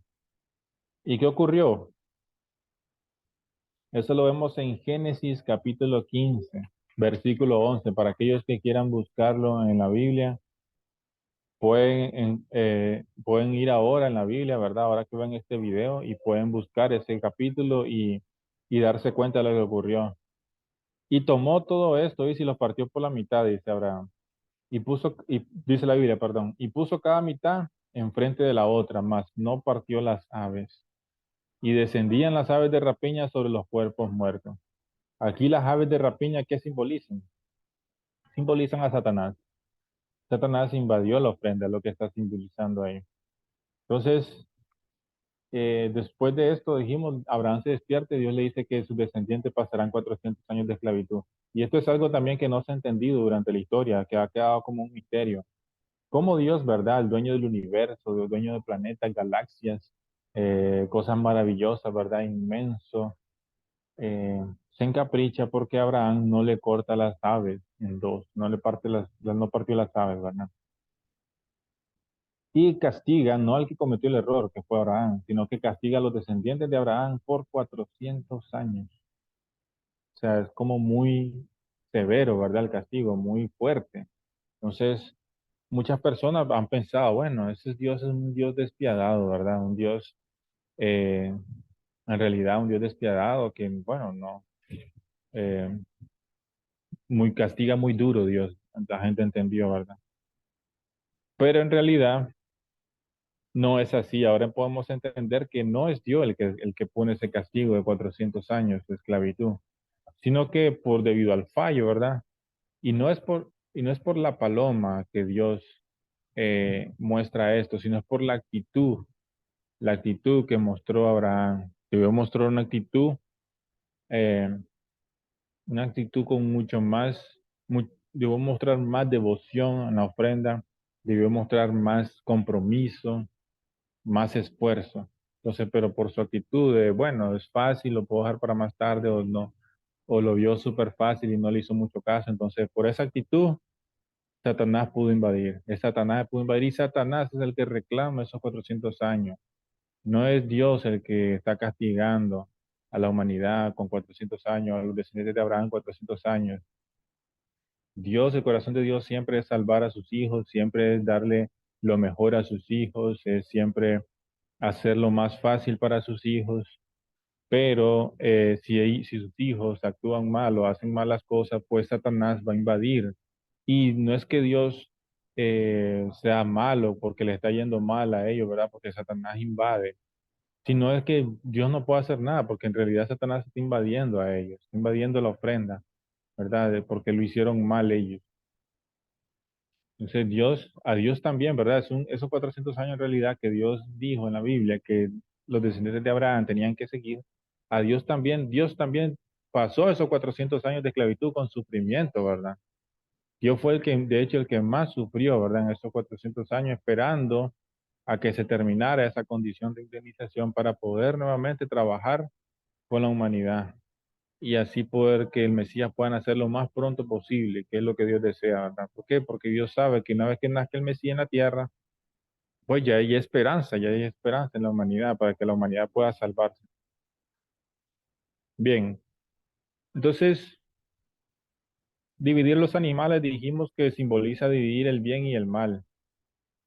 S1: ¿Y qué ocurrió? Eso lo vemos en Génesis capítulo 15, versículo 11. Para aquellos que quieran buscarlo en la Biblia, pueden ir ahora en la Biblia, ¿verdad? Ahora que ven este video y pueden buscar ese capítulo y darse cuenta de lo que ocurrió. Y tomó todo esto y se lo partió por la mitad, dice Abraham. Y dice la Biblia, perdón, y puso cada mitad enfrente de la otra, mas no partió las aves. Y descendían las aves de rapiña sobre los cuerpos muertos. Aquí las aves de rapiña, ¿qué simbolizan? Simbolizan a Satanás. Satanás invadió la ofrenda, lo que está simbolizando ahí. Entonces, Después de esto dijimos, Abraham se despierta y Dios le dice que sus descendientes pasarán 400 años de esclavitud. Y esto es algo también que no se ha entendido durante la historia, que ha quedado como un misterio. Cómo Dios, ¿verdad? El dueño del universo, el dueño de planetas, galaxias, cosas maravillosas, ¿verdad? Inmenso, se encapricha porque Abraham no le corta las aves en dos, no le parte no partió las aves, ¿verdad? Y castiga no al que cometió el error, que fue Abraham, sino que castiga a los descendientes de Abraham por 400 años. O sea, es como muy severo, ¿verdad? El castigo, muy fuerte. Entonces, muchas personas han pensado, bueno, ese Dios es un Dios despiadado, ¿verdad? Un Dios, en realidad, un Dios despiadado que, bueno, no, eh, muy castiga muy duro Dios. La gente entendió, ¿verdad? Pero en realidad no es así. Ahora podemos entender que no es Dios el que pone ese castigo de 400 años de esclavitud, sino que por debido al fallo, ¿verdad? Y no es por la paloma que Dios muestra esto, sino es por la actitud que mostró Abraham. Debió mostrar eh, una actitud con mucho más, debió mostrar más devoción en la ofrenda, debió mostrar más compromiso, más esfuerzo. Entonces, pero por su actitud de, bueno, es fácil, lo puedo dejar para más tarde o no, o lo vio súper fácil y no le hizo mucho caso. Entonces, por esa actitud, Satanás pudo invadir. Satanás pudo invadir y Satanás es el que reclama esos 400 años. No es Dios el que está castigando a la humanidad con 400 años, a los descendientes de Abraham 400 años. Dios, el corazón de Dios siempre es salvar a sus hijos, siempre es darle lo mejor a sus hijos, es siempre hacerlo más fácil para sus hijos. Pero si sus hijos actúan mal o hacen malas cosas, pues Satanás va a invadir. Y no es que Dios sea malo porque le está yendo mal a ellos, ¿verdad? Porque Satanás invade, sino es que Dios no puede hacer nada porque en realidad Satanás está invadiendo a ellos, está invadiendo la ofrenda, ¿verdad? Porque lo hicieron mal ellos. Entonces a Dios también, ¿verdad? Esos 400 años en realidad que Dios dijo en la Biblia que los descendientes de Abraham tenían que seguir, a Dios también pasó esos 400 años de esclavitud con sufrimiento, ¿verdad? Dios fue de hecho, el que más sufrió, ¿verdad? En esos 400 años, esperando a que se terminara esa condición de indemnización para poder nuevamente trabajar con la humanidad y así poder que el Mesías pueda nacer lo más pronto posible, que es lo que Dios desea, ¿verdad? ¿Por qué? Porque Dios sabe que una vez que nazca el Mesías en la tierra, pues ya hay esperanza en la humanidad para que la humanidad pueda salvarse. Bien, entonces, dividir los animales dijimos que simboliza dividir el bien y el mal,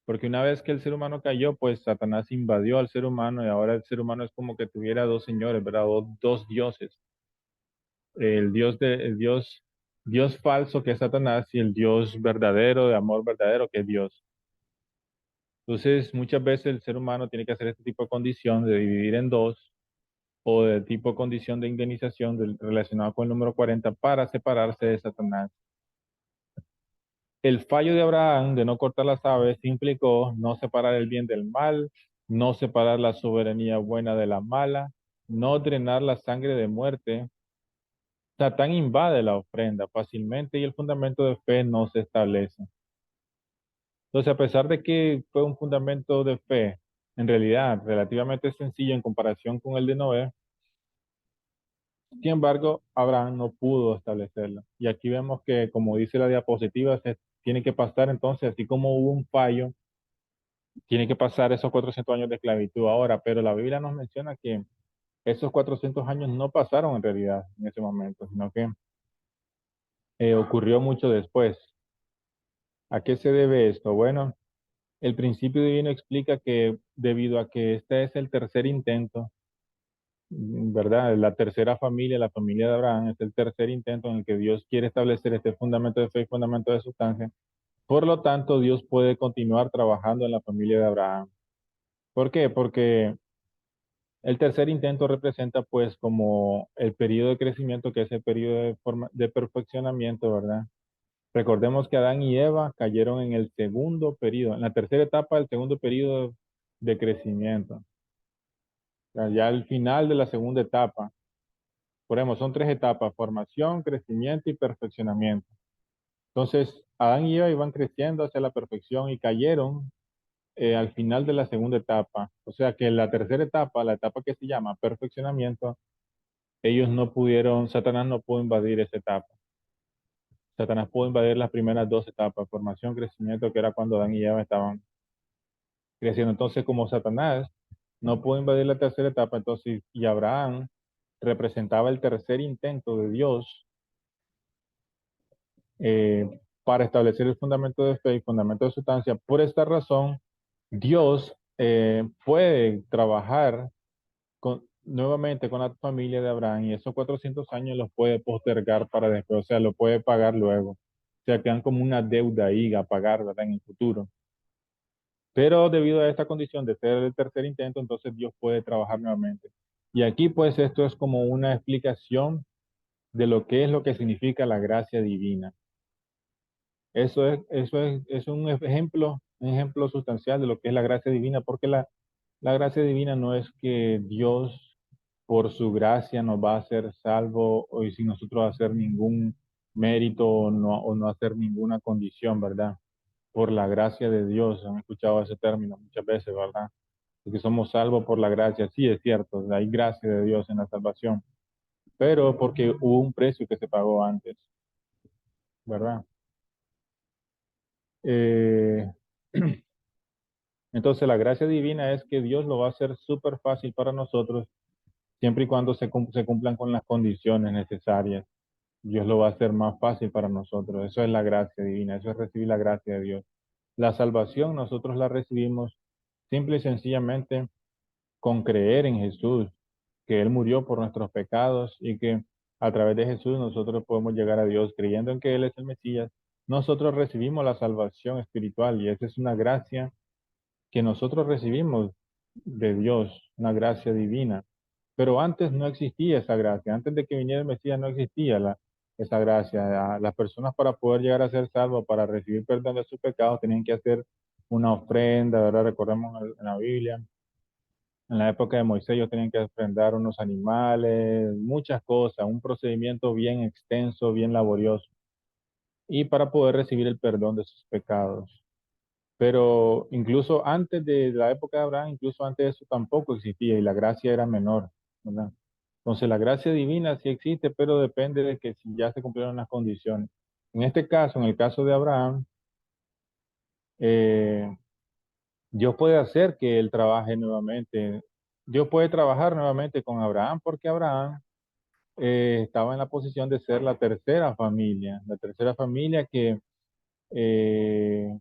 S1: porque una vez que el ser humano cayó, pues Satanás invadió al ser humano y ahora el ser humano es como que tuviera dos señores, ¿verdad? O dos dioses. El Dios falso que es Satanás y el Dios verdadero, de amor verdadero que es Dios. Entonces, muchas veces el ser humano tiene que hacer este tipo de condición de dividir en dos o de tipo de condición de indemnización relacionado con el número 40 para separarse de Satanás. El fallo de Abraham de no cortar las aves implicó no separar el bien del mal, no separar la soberanía buena de la mala, no drenar la sangre de muerte. Satán invade la ofrenda fácilmente y el fundamento de fe no se establece. Entonces, a pesar de que fue un fundamento de fe, en realidad relativamente sencillo en comparación con el de Noé, sin embargo, Abraham no pudo establecerlo. Y aquí vemos que, como dice la diapositiva, se tiene que pasar entonces, así como hubo un fallo, tiene que pasar esos 400 años de esclavitud ahora, pero la Biblia nos menciona que esos 400 años no pasaron en realidad en ese momento, sino que ocurrió mucho después. ¿A qué se debe esto? Bueno, el principio divino explica que debido a que este es el tercer intento, ¿verdad? La tercera familia, la familia de Abraham, es el tercer intento en el que Dios quiere establecer este fundamento de fe y fundamento de sustancia. Por lo tanto, Dios puede continuar trabajando en la familia de Abraham. ¿Por qué? Porque el tercer intento representa pues como el periodo de crecimiento, que es el periodo de perfeccionamiento, ¿verdad? Recordemos que Adán y Eva cayeron en el segundo periodo, en la tercera etapa del segundo periodo de crecimiento. Ya al final de la segunda etapa, por ejemplo, son tres etapas: formación, crecimiento y perfeccionamiento. Entonces, Adán y Eva iban creciendo hacia la perfección y cayeron al final de la segunda etapa. O sea que la tercera etapa, la etapa que se llama perfeccionamiento, ellos no pudieron, Satanás no pudo invadir esa etapa. Satanás pudo invadir las primeras dos etapas, formación, crecimiento, que era cuando Adán y Eva estaban creciendo. Entonces, como Satanás no pudo invadir la tercera etapa, entonces, y Abraham representaba el tercer intento de Dios para establecer el fundamento de fe y fundamento de sustancia. Por esta razón, Dios puede trabajar nuevamente con la familia de Abraham y esos 400 años los puede postergar para después, o sea, lo puede pagar luego. O sea, quedan como una deuda ahí a pagar, ¿verdad? En el futuro. Pero debido a esta condición de ser el tercer intento, entonces Dios puede trabajar nuevamente. Y aquí pues esto es como una explicación de lo que es lo que significa la gracia divina. Es un ejemplo sustancial de lo que es la gracia divina, porque la gracia divina no es que Dios por su gracia nos va a hacer salvo o y sin nosotros hacer ningún mérito o no hacer ninguna condición, ¿verdad? Por la gracia de Dios, han escuchado ese término muchas veces, ¿verdad? De que somos salvos por la gracia, sí es cierto, hay gracia de Dios en la salvación, pero porque hubo un precio que se pagó antes, ¿verdad? Eh, entonces la gracia divina es que Dios lo va a hacer súper fácil para nosotros siempre y cuando se cumplan con las condiciones necesarias. Dios lo va a hacer más fácil para nosotros. Eso es la gracia divina, eso es recibir la gracia de Dios. La salvación nosotros la recibimos simple y sencillamente con creer en Jesús, que Él murió por nuestros pecados y que a través de Jesús nosotros podemos llegar a Dios creyendo en que Él es el Mesías. Nosotros recibimos la salvación espiritual y esa es una gracia que nosotros recibimos de Dios, una gracia divina. Pero antes no existía esa gracia, antes de que viniera el Mesías no existía esa gracia. Las personas para poder llegar a ser salvos, para recibir perdón de sus pecados, tenían que hacer una ofrenda, ¿verdad? Recordemos en la Biblia, en la época de Moisés ellos tenían que ofrendar unos animales, muchas cosas, un procedimiento bien extenso, bien laborioso, y para poder recibir el perdón de sus pecados. Pero incluso antes de la época de Abraham, incluso antes de eso tampoco existía y la gracia era menor, ¿verdad? Entonces la gracia divina sí existe, pero depende de que si ya se cumplieron las condiciones. En este caso, en el caso de Abraham, eh, Dios puede hacer que él trabaje nuevamente. Dios puede trabajar nuevamente con Abraham porque Abraham estaba en la posición de ser la tercera familia que eh,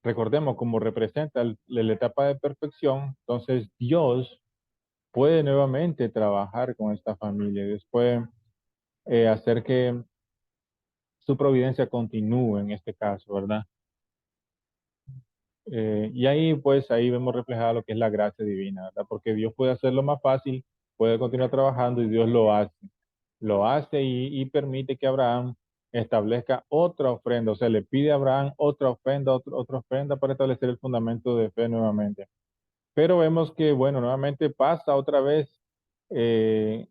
S1: recordemos, como representa la etapa de perfección, entonces Dios puede nuevamente trabajar con esta familia, después hacer que su providencia continúe en este caso, ¿verdad? Y ahí, pues, ahí vemos reflejada lo que es la gracia divina, ¿verdad? Porque Dios puede hacerlo más fácil, puede continuar trabajando y Dios lo hace. Lo hace y permite que Abraham establezca otra ofrenda, o sea, le pide a Abraham otra ofrenda, otra ofrenda para establecer el fundamento de fe nuevamente. Pero vemos que, bueno, nuevamente pasa otra vez, eh,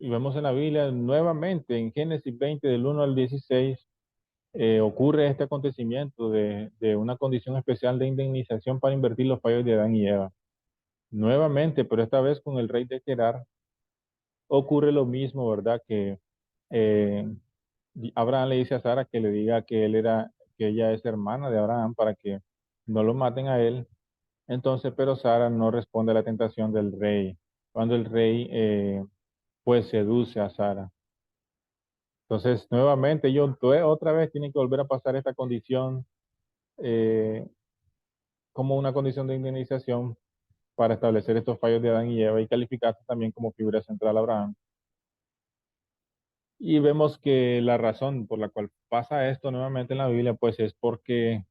S1: y vemos en la Biblia nuevamente, en Génesis 20, del 1 al 16, ocurre este acontecimiento de una condición especial de indemnización para invertir los fallos de Adán y Eva. Nuevamente, pero esta vez con el rey de Gerar, ocurre lo mismo, ¿verdad? Que eh, Abraham le dice a Sara que le diga que ella es hermana de Abraham para que no lo maten a él. Entonces, pero Sara no responde a la tentación del rey, cuando el rey pues seduce a Sara. Entonces, nuevamente, otra vez tienen que volver a pasar esta condición eh, como una condición de indemnización para establecer estos fallos de Adán y Eva y calificarse también como figura central a Abraham. Y vemos que la razón por la cual pasa esto nuevamente en la Biblia, pues es porque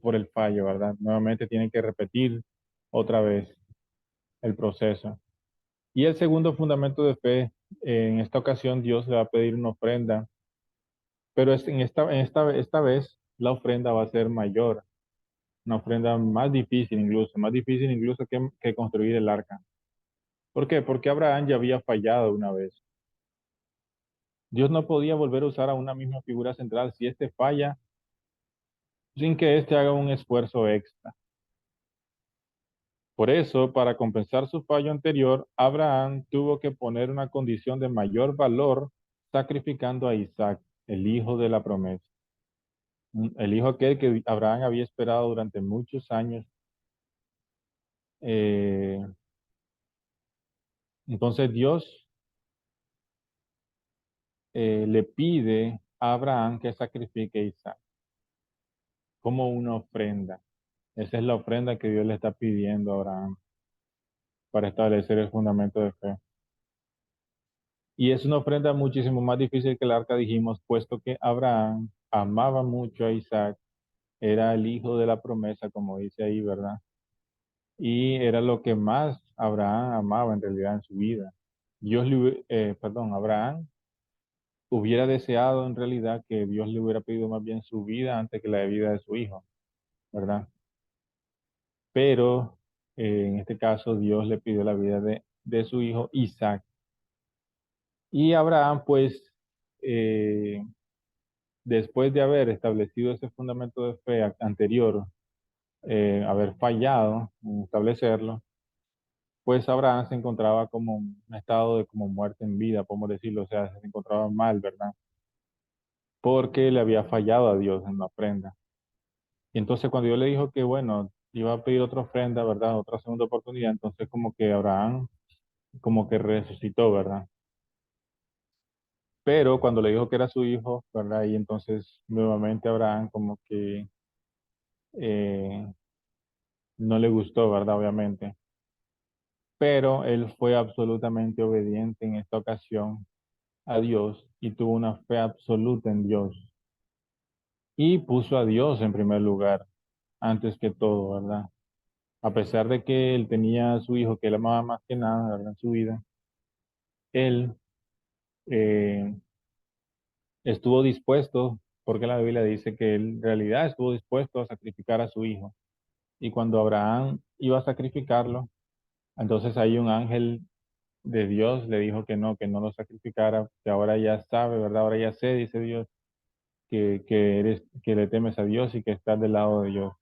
S1: por el fallo, ¿verdad? Nuevamente tienen que repetir otra vez el proceso. Y el segundo fundamento de fe, en esta ocasión Dios le va a pedir una ofrenda, pero esta vez la ofrenda va a ser mayor, una ofrenda más difícil incluso que construir el arca. ¿Por qué? Porque Abraham ya había fallado una vez. Dios no podía volver a usar a una misma figura central si éste falla sin que éste haga un esfuerzo extra. Por eso, para compensar su fallo anterior, Abraham tuvo que poner una condición de mayor valor sacrificando a Isaac, el hijo de la promesa. El hijo aquel que Abraham había esperado durante muchos años. Eh, entonces Dios le pide a Abraham que sacrifique a Isaac como una ofrenda. Esa es la ofrenda que Dios le está pidiendo a Abraham para establecer el fundamento de fe. Y es una ofrenda muchísimo más difícil que el arca, dijimos, puesto que Abraham amaba mucho a Isaac, era el hijo de la promesa, como dice ahí, ¿verdad? Y era lo que más Abraham amaba en realidad en su vida. Abraham hubiera deseado en realidad que Dios le hubiera pedido más bien su vida antes que la vida de su hijo, ¿verdad? Pero en este caso Dios le pidió la vida de su hijo Isaac. Y Abraham, pues, eh, después de haber establecido ese fundamento de fe anterior, haber fallado en establecerlo, pues Abraham se encontraba como en un estado de como muerte en vida, podemos decirlo, o sea, se encontraba mal, ¿verdad? Porque le había fallado a Dios en la ofrenda. Y entonces cuando Dios le dijo que, bueno, iba a pedir otra ofrenda, ¿verdad? Otra segunda oportunidad, entonces como que Abraham como que resucitó, ¿verdad? Pero cuando le dijo que era su hijo, ¿verdad? Y entonces nuevamente Abraham como que eh, no le gustó, ¿verdad? Obviamente. Pero él fue absolutamente obediente en esta ocasión a Dios y tuvo una fe absoluta en Dios. Y puso a Dios en primer lugar, antes que todo, ¿verdad? A pesar de que él tenía a su hijo que él amaba más que nada, ¿verdad? En su vida, él eh, estuvo dispuesto, porque la Biblia dice que él en realidad estuvo dispuesto a sacrificar a su hijo. Y cuando Abraham iba a sacrificarlo, entonces ahí un ángel de Dios le dijo que no lo sacrificara, que ahora ya sabe, ¿verdad? Ahora ya sé, dice Dios, que le temes a Dios y que estás del lado de Dios.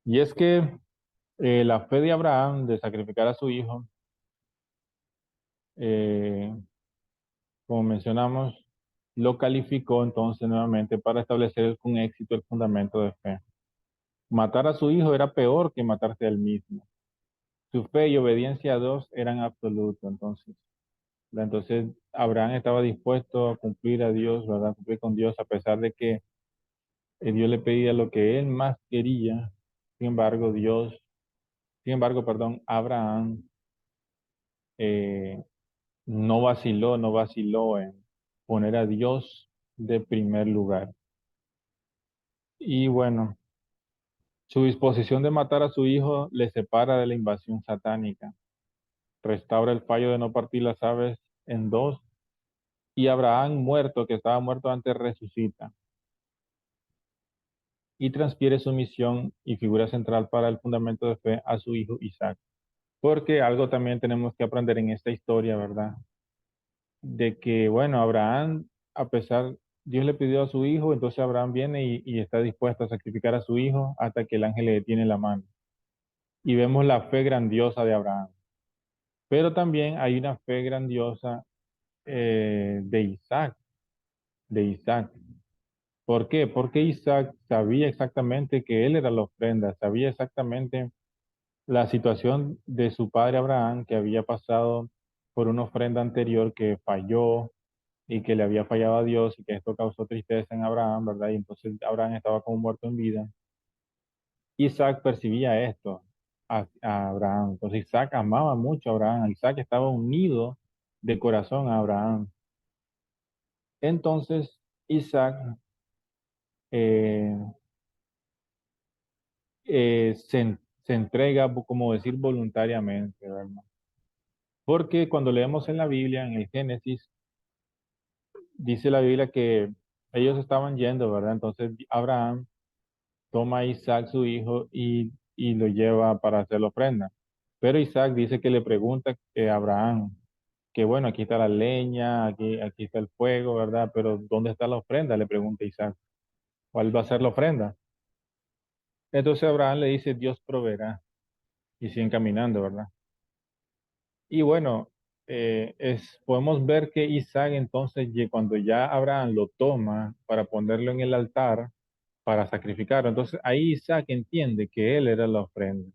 S1: Y es que la fe de Abraham de sacrificar a su hijo, eh, como mencionamos, lo calificó entonces nuevamente para establecer con éxito el fundamento de fe. Matar a su hijo era peor que matarse a él mismo. Su fe y obediencia a Dios eran absolutos, entonces. Entonces, Abraham estaba dispuesto a cumplir a Dios, ¿verdad? Cumplir con Dios a pesar de que Dios le pedía lo que él más quería. Sin embargo, perdón, Abraham eh, no vaciló en poner a Dios de primer lugar. Y bueno, su disposición de matar a su hijo le separa de la invasión satánica, restaura el fallo de no partir las aves en dos, y Abraham muerto, que estaba muerto antes, resucita y transfiere su misión y figura central para el fundamento de fe a su hijo Isaac. Porque algo también tenemos que aprender en esta historia, ¿verdad? De que, bueno, Abraham, a pesar, Dios le pidió a su hijo, entonces Abraham viene y está dispuesto a sacrificar a su hijo hasta que el ángel le detiene la mano. Y vemos la fe grandiosa de Abraham. Pero también hay una fe grandiosa de Isaac, de Isaac. ¿Por qué? Porque Isaac sabía exactamente que él era la ofrenda, sabía exactamente la situación de su padre Abraham, que había pasado por una ofrenda anterior que falló y que le había fallado a Dios y que esto causó tristeza en Abraham, ¿verdad? Y entonces Abraham estaba como muerto en vida. Isaac percibía esto a Abraham. Entonces Isaac amaba mucho a Abraham. Isaac estaba unido de corazón a Abraham. Entonces Isaac eh, se entrega, como decir, voluntariamente, ¿verdad? Porque cuando leemos en la Biblia, en el Génesis, dice la Biblia que ellos estaban yendo, ¿verdad? Entonces Abraham toma a Isaac, su hijo, y lo lleva para hacer la ofrenda. Pero Isaac dice que le pregunta a Abraham, que bueno, aquí está la leña, aquí está el fuego, ¿verdad? Pero ¿dónde está la ofrenda? Le pregunta Isaac. ¿Cuál va a ser la ofrenda? Entonces Abraham le dice, Dios proveerá. Y siguen caminando, ¿verdad? Y bueno, podemos ver que Isaac entonces, cuando ya Abraham lo toma para ponerlo en el altar, para sacrificarlo, entonces ahí Isaac entiende que él era la ofrenda.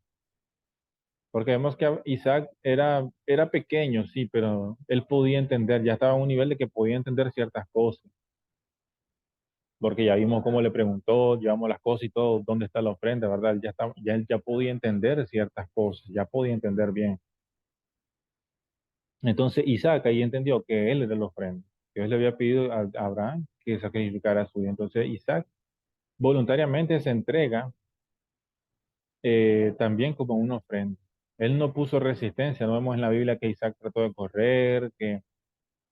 S1: Porque vemos que Isaac era pequeño, sí, pero él podía entender, ya estaba a un nivel de que podía entender ciertas cosas. Porque ya vimos cómo le preguntó, llevamos las cosas y todo, dónde está la ofrenda, ¿verdad? Él ya podía entender ciertas cosas, ya podía entender bien. Entonces Isaac ahí entendió que él era la ofrenda, que Dios le había pedido a Abraham que sacrificara a su hijo. Entonces Isaac voluntariamente se entrega también como una ofrenda. Él no puso resistencia, no vemos en la Biblia que Isaac trató de correr, que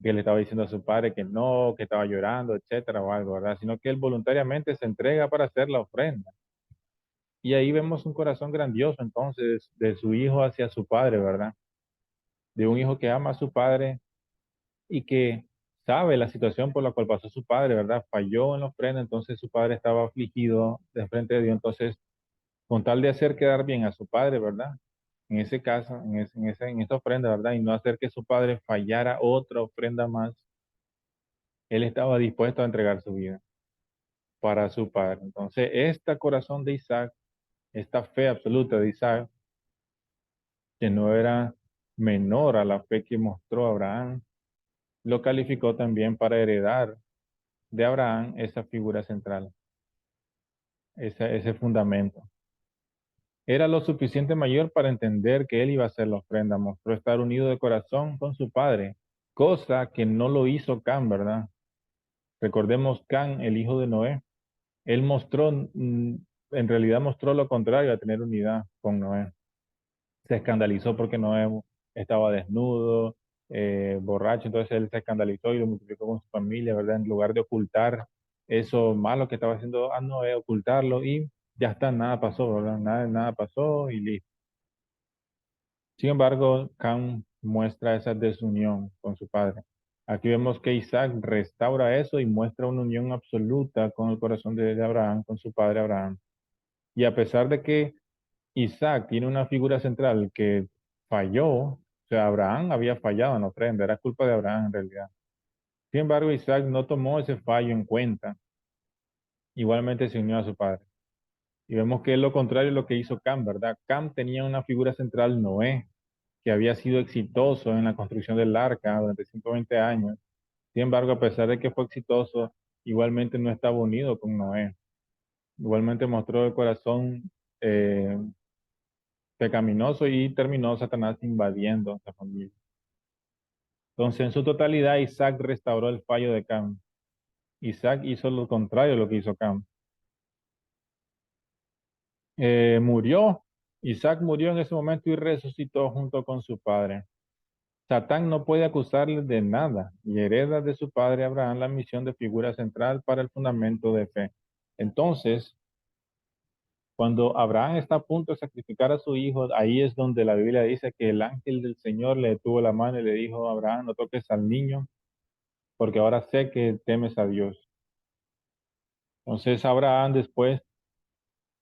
S1: le estaba diciendo a su padre que no, que estaba llorando, etcétera, o algo, ¿verdad? Sino que él voluntariamente se entrega para hacer la ofrenda. Y ahí vemos un corazón grandioso entonces de su hijo hacia su padre, ¿verdad? De un hijo que ama a su padre y que sabe la situación por la cual pasó su padre, ¿verdad? Falló en la ofrenda, entonces su padre estaba afligido de frente de Dios, entonces con tal de hacer quedar bien a su padre, ¿verdad? En ese caso, en esta ofrenda, ¿verdad? Y no hacer que su padre fallara otra ofrenda más, él estaba dispuesto a entregar su vida para su padre. Entonces, este corazón de Isaac, esta fe absoluta de Isaac, que no era menor a la fe que mostró Abraham, lo calificó también para heredar de Abraham esa figura central, ese fundamento. Era lo suficiente mayor para entender que él iba a ser la ofrenda, mostró estar unido de corazón con su padre, cosa que no lo hizo Can, ¿verdad? Recordemos Can, el hijo de Noé, él mostró, en realidad mostró lo contrario, a tener unidad con Noé. Se escandalizó porque Noé estaba desnudo, borracho, entonces él se escandalizó y lo multiplicó con su familia, ¿verdad? En lugar de ocultar eso malo que estaba haciendo a Noé, ocultarlo y ya está, nada pasó, ¿verdad? Nada pasó y listo. Sin embargo, Cam muestra esa desunión con su padre. Aquí vemos que Isaac restaura eso y muestra una unión absoluta con el corazón de Abraham, con su padre Abraham. Y a pesar de que Isaac tiene una figura central que falló, o sea, Abraham había fallado en la ofrenda, era culpa de Abraham en realidad. Sin embargo, Isaac no tomó ese fallo en cuenta, igualmente se unió a su padre. Y vemos que es lo contrario de lo que hizo Cam, ¿verdad? Cam tenía una figura central, Noé, que había sido exitoso en la construcción del arca durante 120 años. Sin embargo, a pesar de que fue exitoso, igualmente no estaba unido con Noé. Igualmente mostró el corazón eh, pecaminoso y terminó Satanás invadiendo la familia. Entonces, en su totalidad, Isaac restauró el fallo de Cam. Isaac hizo lo contrario de lo que hizo Cam. Murió. Isaac murió en ese momento y resucitó junto con su padre. Satán no puede acusarle de nada y hereda de su padre Abraham la misión de figura central para el fundamento de fe. Entonces, cuando Abraham está a punto de sacrificar a su hijo, ahí es donde la Biblia dice que el ángel del Señor le detuvo la mano y le dijo, Abraham, no toques al niño, porque ahora sé que temes a Dios. Entonces Abraham después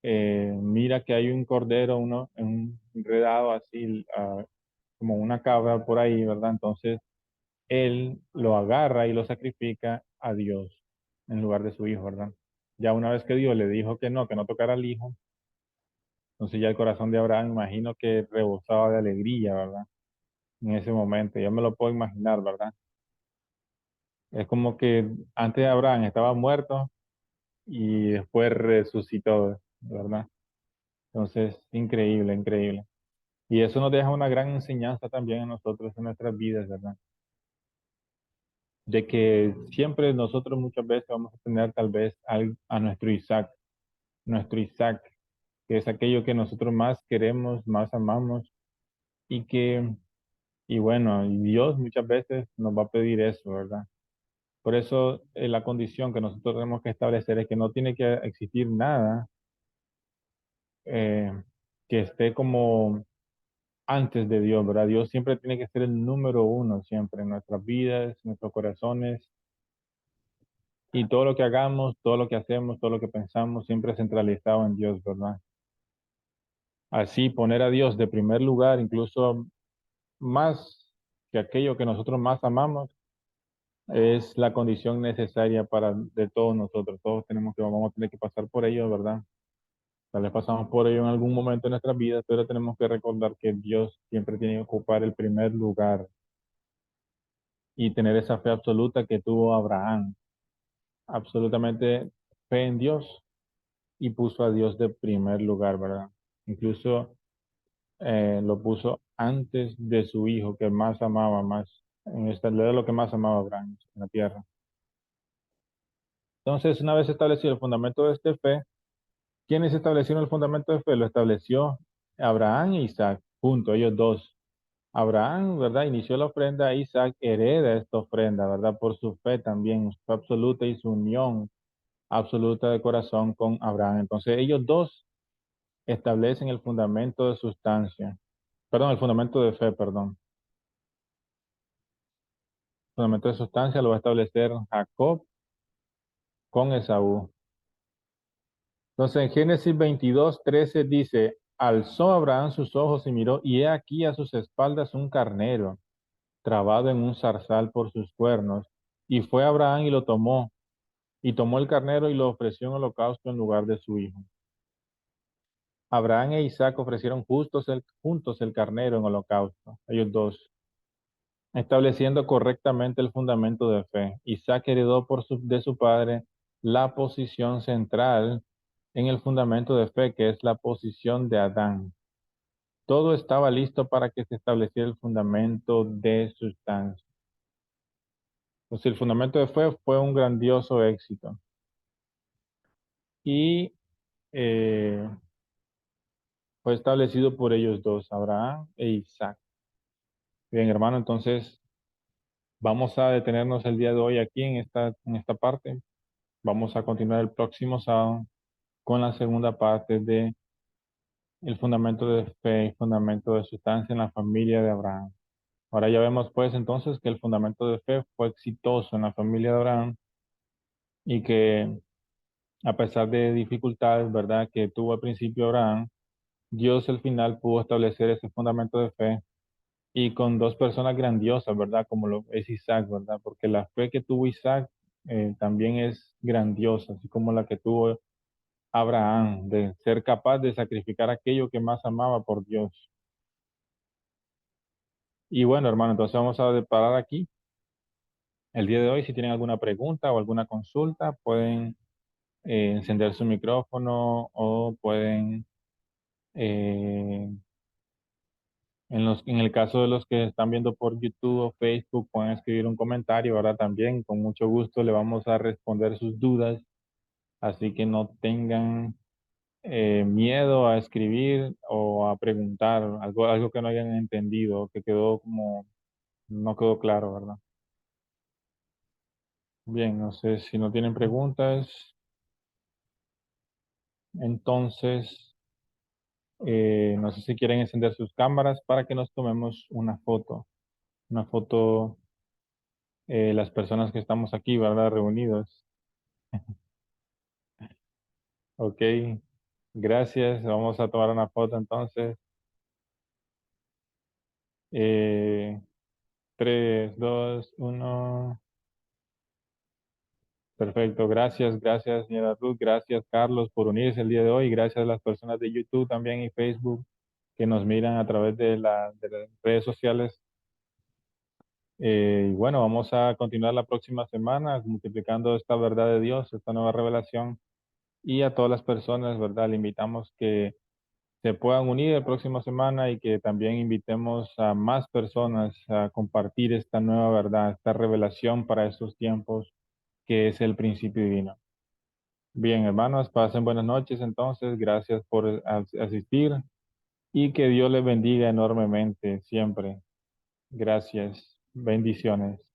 S1: mira que hay un cordero, un enredado así, como una cabra por ahí, ¿verdad? Entonces él lo agarra y lo sacrifica a Dios en lugar de su hijo, ¿verdad? Ya una vez que Dios le dijo que no tocara al hijo, entonces ya el corazón de Abraham, imagino que rebosaba de alegría, ¿verdad? En ese momento, yo me lo puedo imaginar, ¿verdad? Es como que antes Abraham estaba muerto y después resucitó, ¿verdad? Entonces, increíble, increíble. Y eso nos deja una gran enseñanza también a nosotros en nuestras vidas, ¿verdad? De que siempre nosotros muchas veces vamos a tener tal vez a nuestro Isaac, que es aquello que nosotros más queremos, más amamos y que, y bueno, y Dios muchas veces nos va a pedir eso, ¿verdad? Por eso la condición que nosotros tenemos que establecer es que no tiene que existir nada eh, que esté como antes de Dios, ¿verdad? Dios siempre tiene que ser el número uno, siempre en nuestras vidas, en nuestros corazones, y todo lo que hagamos, todo lo que hacemos, todo lo que pensamos, siempre centralizado en Dios, ¿verdad? Así poner a Dios de primer lugar, incluso más que aquello que nosotros más amamos, es la condición necesaria para de todos nosotros. Todos tenemos que, vamos a tener que pasar por ello, ¿verdad? Tal vez pasamos por ello en algún momento de nuestras vidas, pero tenemos que recordar que Dios siempre tiene que ocupar el primer lugar y tener esa fe absoluta que tuvo Abraham. Absolutamente fe en Dios y puso a Dios de primer lugar, ¿verdad? Incluso lo puso antes de su hijo, que más amaba, más, en esta era lo que más amaba Abraham en la tierra. Entonces, una vez establecido el fundamento de esta fe, ¿quiénes establecieron el fundamento de fe? Lo estableció Abraham e Isaac, juntos, ellos dos. Abraham, ¿verdad? Inició la ofrenda, Isaac hereda esta ofrenda, ¿verdad? Por su fe también, su fe absoluta y su unión absoluta de corazón con Abraham. Entonces, ellos dos establecen el fundamento de sustancia, perdón, el fundamento de fe, perdón. El fundamento de sustancia lo va a establecer Jacob con Esaú. Entonces, en Génesis 22:13 dice, alzó Abraham sus ojos y miró, y he aquí a sus espaldas un carnero, trabado en un zarzal por sus cuernos. Y fue Abraham y lo tomó, y tomó el carnero y lo ofreció en holocausto en lugar de su hijo. Abraham e Isaac ofrecieron juntos el carnero en holocausto, ellos dos, estableciendo correctamente el fundamento de fe. Isaac heredó de su padre la posición central en el fundamento de fe, que es la posición de Adán. Todo estaba listo para que se estableciera el fundamento de sustancia. Entonces, el fundamento de fe fue un grandioso éxito. Y eh, fue establecido por ellos dos, Abraham e Isaac. Bien, hermano, entonces vamos a detenernos el día de hoy aquí en esta parte. Vamos a continuar el próximo sábado con la segunda parte de el fundamento de fe y fundamento de sustancia en la familia de Abraham. Ahora ya vemos pues entonces que el fundamento de fe fue exitoso en la familia de Abraham y que a pesar de dificultades, ¿verdad?, que tuvo al principio Abraham, Dios al final pudo establecer ese fundamento de fe y con dos personas grandiosas, ¿verdad? Como lo es Isaac, ¿verdad? Porque la fe que tuvo Isaac también es grandiosa, así como la que tuvo Abraham, de ser capaz de sacrificar aquello que más amaba por Dios. Y bueno, hermano, entonces vamos a parar aquí el día de hoy. Si tienen alguna pregunta o alguna consulta, pueden encender su micrófono o pueden, eh, en el caso de los que están viendo por YouTube o Facebook, pueden escribir un comentario. Ahora también, con mucho gusto, le vamos a responder sus dudas. Así que no tengan miedo a escribir o a preguntar algo que no hayan entendido, que quedó como, no quedó claro, ¿verdad? Bien, no sé si no tienen preguntas, entonces no sé si quieren encender sus cámaras para que nos tomemos una foto, las personas que estamos aquí, ¿verdad? Reunidos. Ok, gracias, vamos a tomar una foto entonces. Eh, 3, 2, 1. Perfecto, gracias señora Ruth, gracias Carlos por unirse el día de hoy, gracias a las personas de YouTube también y Facebook que nos miran a través de las redes sociales. Y bueno, vamos a continuar la próxima semana multiplicando esta verdad de Dios, esta nueva revelación. Y a todas las personas, ¿verdad? Le invitamos que se puedan unir la próxima semana y que también invitemos a más personas a compartir esta nueva verdad, esta revelación para estos tiempos, que es el principio divino. Bien, hermanos, pasen buenas noches entonces. Gracias por asistir y que Dios les bendiga enormemente siempre. Gracias. Bendiciones.